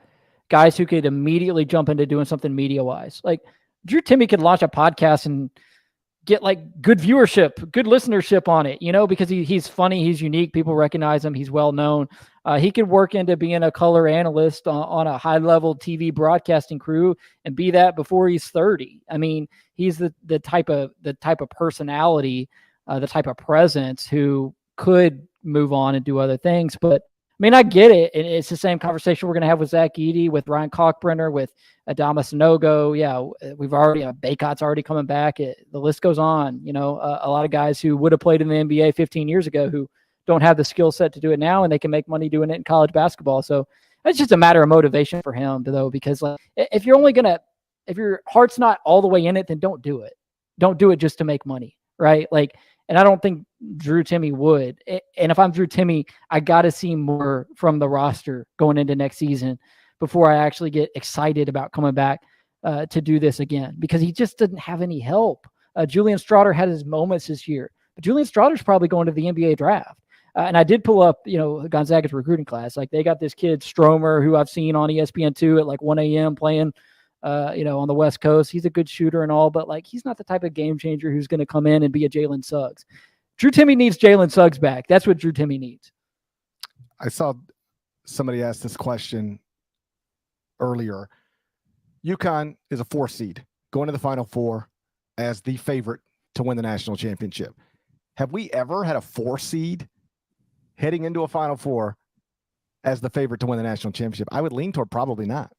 guys who could immediately jump into doing something media-wise. Like, Drew Timme could launch a podcast and get like good viewership, good listenership on it, because he's funny, he's unique, people recognize him, he's well known. He could work into being a color analyst on a high level TV broadcasting crew and be that before he's 30. I mean, he's the type of personality, the type of presence who could move on and do other things. But I mean, I get it. And it's the same conversation we're going to have with Zach Edey, with Ryan Kalkbrenner, with Adama Sanogo. Yeah, we've already, Bacot's already coming back. The list goes on. A lot of guys who would have played in the NBA 15 years ago who don't have the skill set to do it now, and they can make money doing it in college basketball. So it's just a matter of motivation for him, though, because like, if your heart's not all the way in it, then don't do it. Don't do it just to make money, right? Like, and I don't think Drew Timme would. And if I'm Drew Timme, I got to see more from the roster going into next season before I actually get excited about coming back to do this again, because he just didn't have any help. Julian Strawder had his moments this year, but Julian Strawder's probably going to the NBA draft. And I did pull up, Gonzaga's recruiting class. Like, they got this kid Stromer, who I've seen on ESPN2 at like 1 a.m. playing, on the West Coast. He's a good shooter and all, but like, he's not the type of game changer who's going to come in and be a Jalen Suggs. Drew Timme needs Jalen Suggs back. That's what Drew Timme needs. I saw somebody ask this question earlier. UConn is a 4 seed going to the Final Four as the favorite to win the national championship. Have we ever had a 4 seed heading into a Final Four as the favorite to win the national championship? I would lean toward probably not.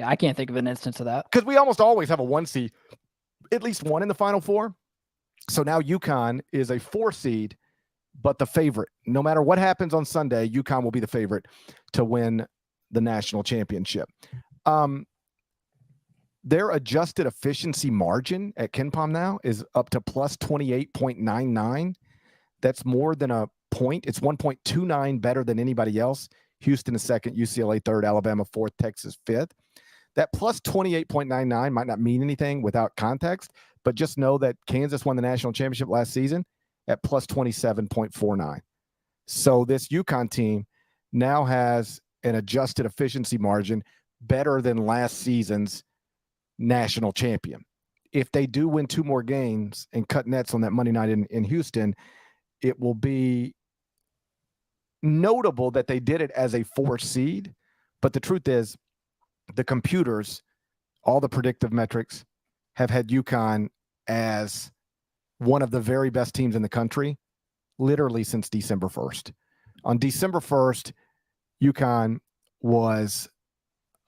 I can't think of an instance of that. Because we almost always have a 1 seed, at least one in the Final Four. So now UConn is a 4 seed, but the favorite. No matter what happens on Sunday, UConn will be the favorite to win the national championship. Their adjusted efficiency margin at KenPom now is up to plus 28.99. That's more than a point. It's 1.29 better than anybody else. Houston is second, UCLA third, Alabama fourth, Texas fifth. That plus 28.99 might not mean anything without context, but just know that Kansas won the national championship last season at plus 27.49. So this UConn team now has an adjusted efficiency margin better than last season's national champion. If they do win 2 more games and cut nets on that Monday night in Houston, it will be notable that they did it as a 4 seed. But the truth is, the computers, all the predictive metrics, have had UConn as one of the very best teams in the country, literally since December 1st. On December 1st, UConn was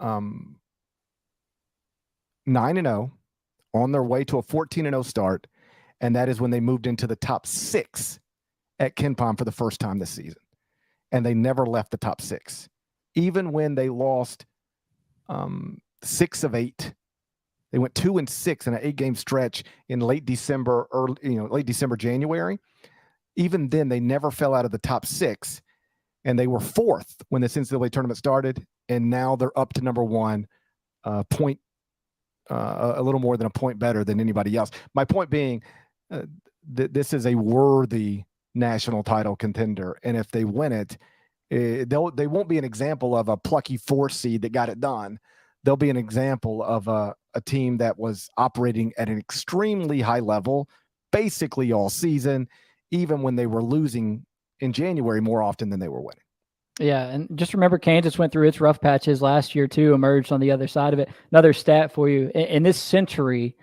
9-0 on their way to a 14-0 start, and that is when they moved into the top 6 at KenPom for the first time this season. And they never left the top 6. Even when they lost 6 of 8, they went 2-6 in an 8-game stretch in late December, January. Even then, they never fell out of the top 6, and they were 4th when this NCAA tournament started, and now they're up to number 1, a little more than a point better than anybody else. My point being, this is a worthy national title contender, and if they win it, they won't be an example of a plucky 4 seed that got it done. They'll be an example of a team that was operating at an extremely high level basically all season, even when they were losing in January more often than they were winning. Yeah, and just remember Kansas went through its rough patches last year too, emerged on the other side of it. Another stat for you. In this century,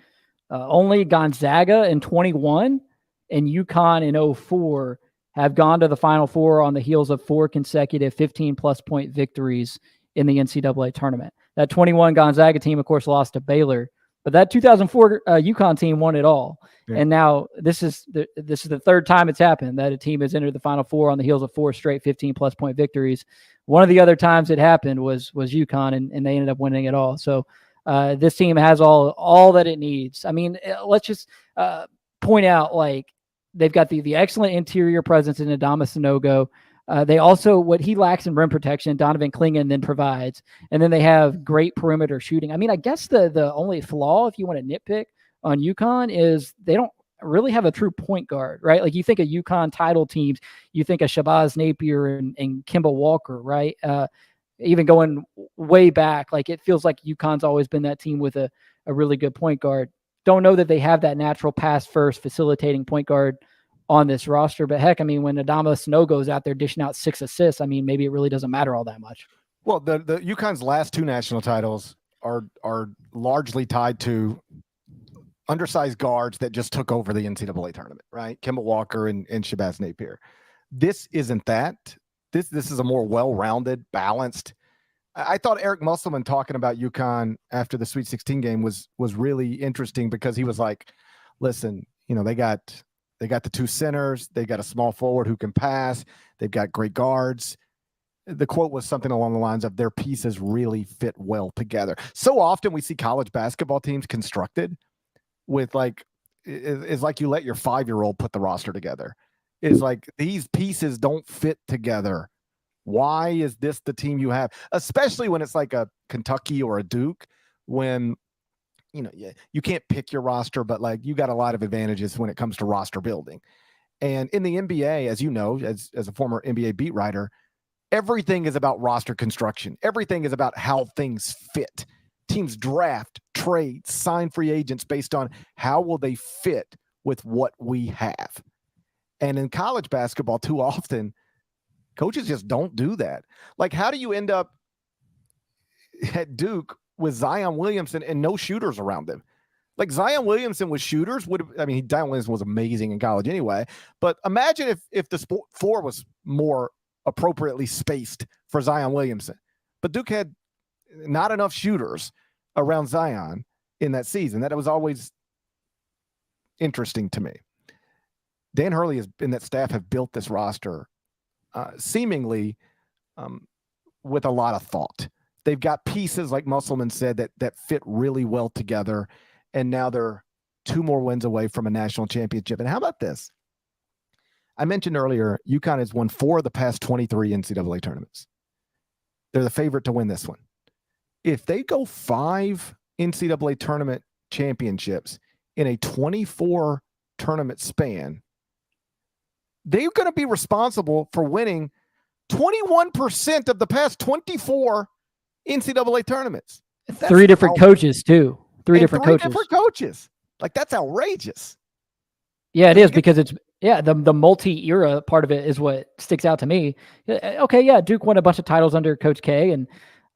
only Gonzaga in 21 and UConn in 04 have gone to the Final Four on the heels of 4 consecutive 15-plus point victories in the NCAA tournament. That 21 Gonzaga team, of course, lost to Baylor, but that 2004 UConn team won it all. Yeah. And now this is the third time it's happened that a team has entered the Final Four on the heels of 4 straight 15-plus point victories. One of the other times it happened was UConn, and they ended up winning it all. So this team has all that it needs. I mean, let's just point out, like, they've got the excellent interior presence in Adama Sanogo. They also, what he lacks in rim protection, Donovan Clingan then provides. And then they have great perimeter shooting. I mean, I guess the only flaw, if you want to nitpick on UConn, is they don't really have a true point guard, right? Like, you think of UConn title teams, you think of Shabazz Napier and Kemba Walker, right? Even going way back, like, it feels like UConn's always been that team with a really good point guard. Don't know that they have that natural pass first facilitating point guard on this roster, but heck, I mean, when Adama Sanogo is out there dishing out 6 assists, I mean, maybe it really doesn't matter all that much. Well, the UConn's last 2 national titles are largely tied to undersized guards that just took over the NCAA tournament, right? Kemba Walker and Shabazz Napier. This isn't that. This is a more well-rounded, balanced. I thought Eric Musselman talking about UConn after the Sweet 16 game was really interesting, because he was like, listen, they got the 2 centers, they got a small forward who can pass, they've got great guards. The quote was something along the lines of, their pieces really fit well together. So often we see college basketball teams constructed with, like, it's like you let your 5-year-old put the roster together. It's like, these pieces don't fit together. Why is this the team you have? Especially when it's like a Kentucky or a Duke, when you can't pick your roster, but, like, you got a lot of advantages when it comes to roster building. And in the NBA, as you know, as a former NBA beat writer, everything is about roster construction. Everything is about how things fit. Teams draft, trade, sign free agents based on how will they fit with what we have. And in college basketball, too often, coaches just don't do that. Like, how do you end up at Duke with Zion Williamson and no shooters around him? Like, Zion Williamson with shooters Zion Williamson was amazing in college anyway, but imagine if the floor was more appropriately spaced for Zion Williamson. But Duke had not enough shooters around Zion in that season. That was always interesting to me. Dan Hurley and that staff have built this roster seemingly with a lot of thought. They've got pieces, like Musselman said, that fit really well together. And now they're 2 more wins away from a national championship. And how about this? I mentioned earlier, UConn has won 4 of the past 23 NCAA tournaments. They're the favorite to win this one. If they go 5 NCAA tournament championships in a 24 tournament span, they're going to be responsible for winning 21% of the past 24 NCAA tournaments. That's 3 different coaches too. 3 different coaches. Like, that's outrageous. Yeah, it is, because it's the multi-era part of it is what sticks out to me. Okay, yeah, Duke won a bunch of titles under Coach K, and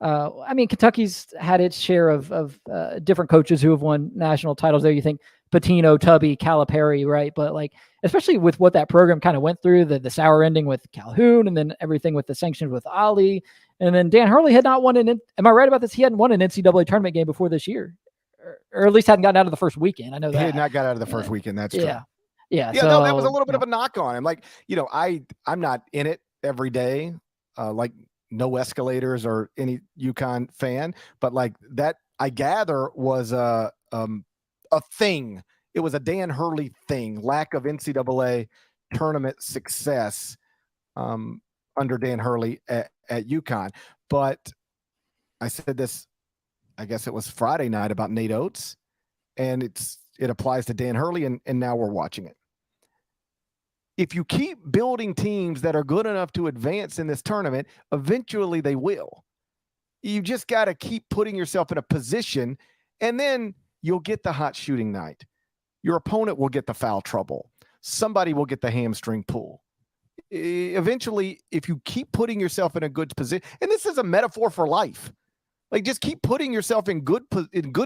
I mean, Kentucky's had its share of different coaches who have won national titles there. You think Pitino, Tubby, Calipari, right? But like, especially with what that program kind of went through, the sour ending with Calhoun, and then everything with the sanctions with Ali, and then Dan Hurley had not won am I right about this? He hadn't won an NCAA tournament game before this year, or at least hadn't gotten out of the first weekend. I know that he had not got out of the first weekend. That's true. Yeah. So, no, that was a little bit of a knock on him. Like, I'm not in it every day, like no escalators or any UConn fan, but like that, I gather, was a thing. It was a Dan Hurley thing, lack of NCAA tournament success under Dan Hurley at UConn. But I said this, I guess it was Friday night, about Nate Oates, and it applies to Dan Hurley, and now we're watching it. If you keep building teams that are good enough to advance in this tournament, eventually they will. You just got to keep putting yourself in a position, and then you'll get the hot shooting night. Your opponent will get the foul trouble. Somebody will get the hamstring pull. Eventually, if you keep putting yourself in a good position, and this is a metaphor for life, like, just keep putting yourself in good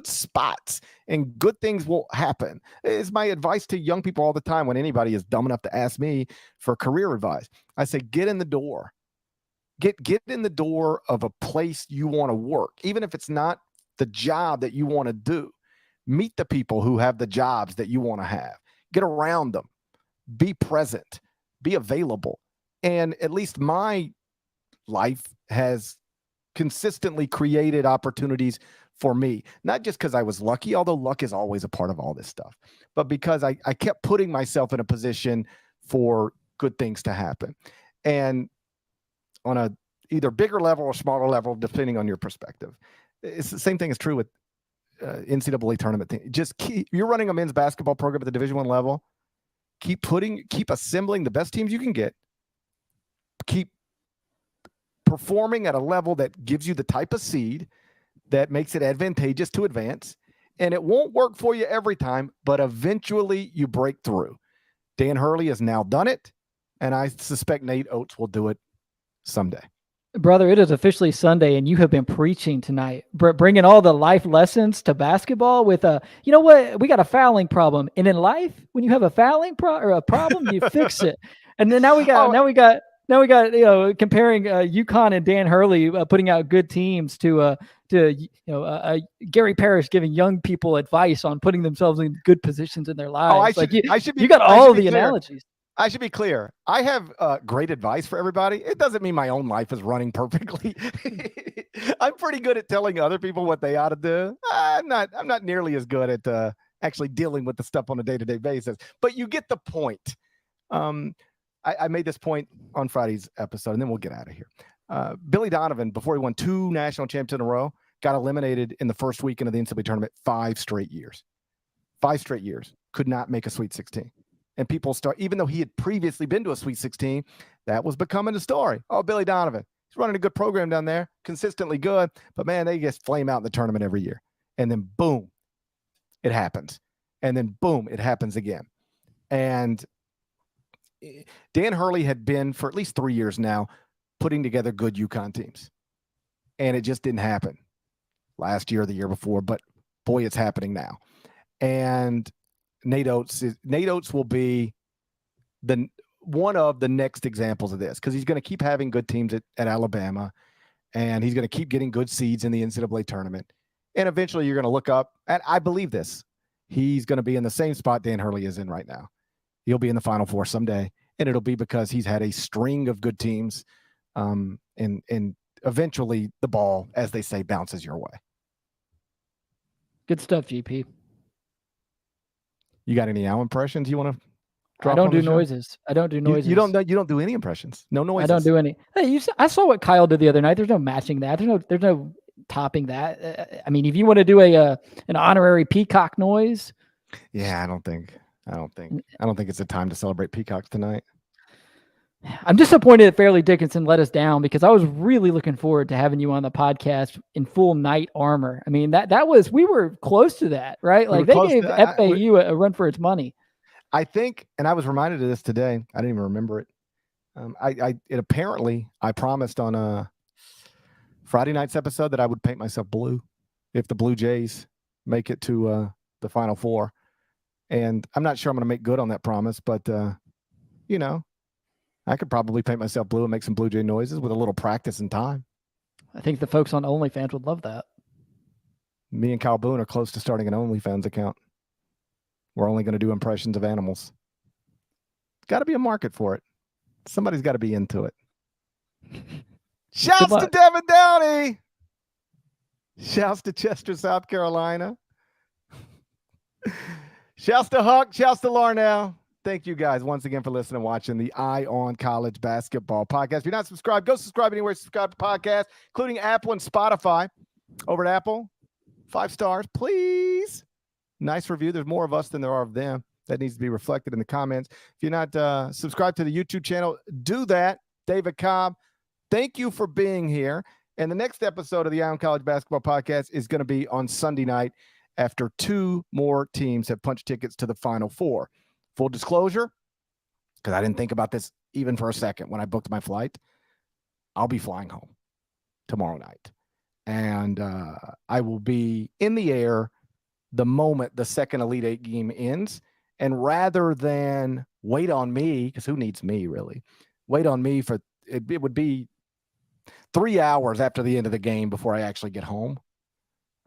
spots, and good things will happen. It's my advice to young people all the time when anybody is dumb enough to ask me for career advice. I say, get in the door. Get in the door of a place you want to work, even if it's not the job that you want to do. Meet the people who have the jobs that you want to have. Get around them. Be present. Be available. And at least my life has consistently created opportunities for me, not just because I was lucky, although luck is always a part of all this stuff, but because I kept putting myself in a position for good things to happen. And on a either bigger level or smaller level, depending on your perspective, it's the same thing is true with NCAA tournament thing. Just you're running a men's basketball program at the Division I level. Keep assembling the best teams you can get. Keep performing at a level that gives you the type of seed that makes it advantageous to advance. And it won't work for you every time, but eventually you break through. Dan Hurley has now done it, and I suspect Nate Oates will do it someday. Brother, it is officially Sunday, and you have been preaching tonight, bringing all the life lessons to basketball with you know what? We got a fouling problem. And in life, when you have a fouling problem, you fix it. And then now we got comparing UConn and Dan Hurley putting out good teams to Gary Parrish giving young people advice on putting themselves in good positions in their lives. You got all the analogies. I should be clear. I have great advice for everybody. It doesn't mean my own life is running perfectly. I'm pretty good at telling other people what they ought to do. I'm not nearly as good at actually dealing with the stuff on a day-to-day basis. But you get the point. I made this point on Friday's episode, and then we'll get out of here. Billy Donovan, before he won 2 national championships in a row, got eliminated in the first weekend of the NCAA tournament 5 straight years. 5 straight years. Could not make a Sweet 16. And people even though he had previously been to a Sweet 16, that was becoming a story. Oh, Billy Donovan, he's running a good program down there, consistently good, but man, they just flame out in the tournament every year. And then boom, it happens. And then boom, it happens again. And Dan Hurley had been, for at least 3 years now, putting together good UConn teams. And it just didn't happen last year or the year before, but boy, it's happening now. And Nate Oates will be one of the next examples of this, because he's going to keep having good teams at Alabama, and he's going to keep getting good seeds in the NCAA tournament. And eventually you're going to look up, and I believe this, he's going to be in the same spot Dan Hurley is in right now. He'll be in the Final Four someday, and it'll be because he's had a string of good teams, and eventually the ball, as they say, bounces your way. Good stuff, GP. You got any owl impressions you want to drop? I don't on do the show? noises. I don't do noises. You don't do any impressions. No noises. I don't do any. Hey, I saw what Kyle did the other night. There's no matching that. There's no topping that. I mean, if you want to do an honorary peacock noise. Yeah, I don't think it's a time to celebrate peacocks tonight. I'm disappointed that Fairleigh Dickinson let us down because I was really looking forward to having you on the podcast in full knight armor. I mean, we were close to that, right? Like they gave FAU a run for its money. I think, and I was reminded of this today. I didn't even remember it. I promised on a Friday night's episode that I would paint myself blue if the Blue Jays make it to the Final Four. And I'm not sure I'm going to make good on that promise, but I could probably paint myself blue and make some Blue Jay noises with a little practice and time. I think the folks on OnlyFans would love that. Me and Kyle Boone are close to starting an OnlyFans account. We're only going to do impressions of animals. Got to be a market for it. Somebody's got to be into it. Shouts to Devin Downey. Shouts to Chester, South Carolina. Shouts to Huck. Shouts to Larnell. Thank you guys once again for listening and watching the Eye on College Basketball Podcast. If you're not subscribed, go subscribe anywhere. Subscribe to podcasts, including Apple and Spotify. Over at Apple, 5 stars, please. Nice review. There's more of us than there are of them. That needs to be reflected in the comments. If you're not subscribed to the YouTube channel, do that. David Cobb, thank you for being here. And the next episode of the Eye on College Basketball Podcast is going to be on Sunday night after 2 more teams have punched tickets to the Final Four. Full disclosure, because I didn't think about this even for a second when I booked my flight, I'll be flying home tomorrow night. And I will be in the air the moment the second Elite Eight game ends. And rather than wait on me, because who needs me really, wait on me for it would be 3 hours after the end of the game before I actually get home.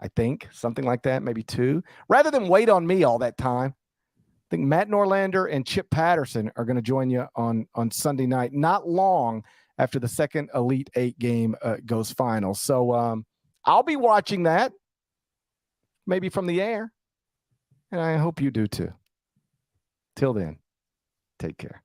I think something like that, maybe 2. Rather than wait on me all that time, I think Matt Norlander and Chip Patterson are going to join you on Sunday night, not long after the second Elite Eight game goes final. So I'll be watching that, maybe from the air, and I hope you do too. Till then, take care.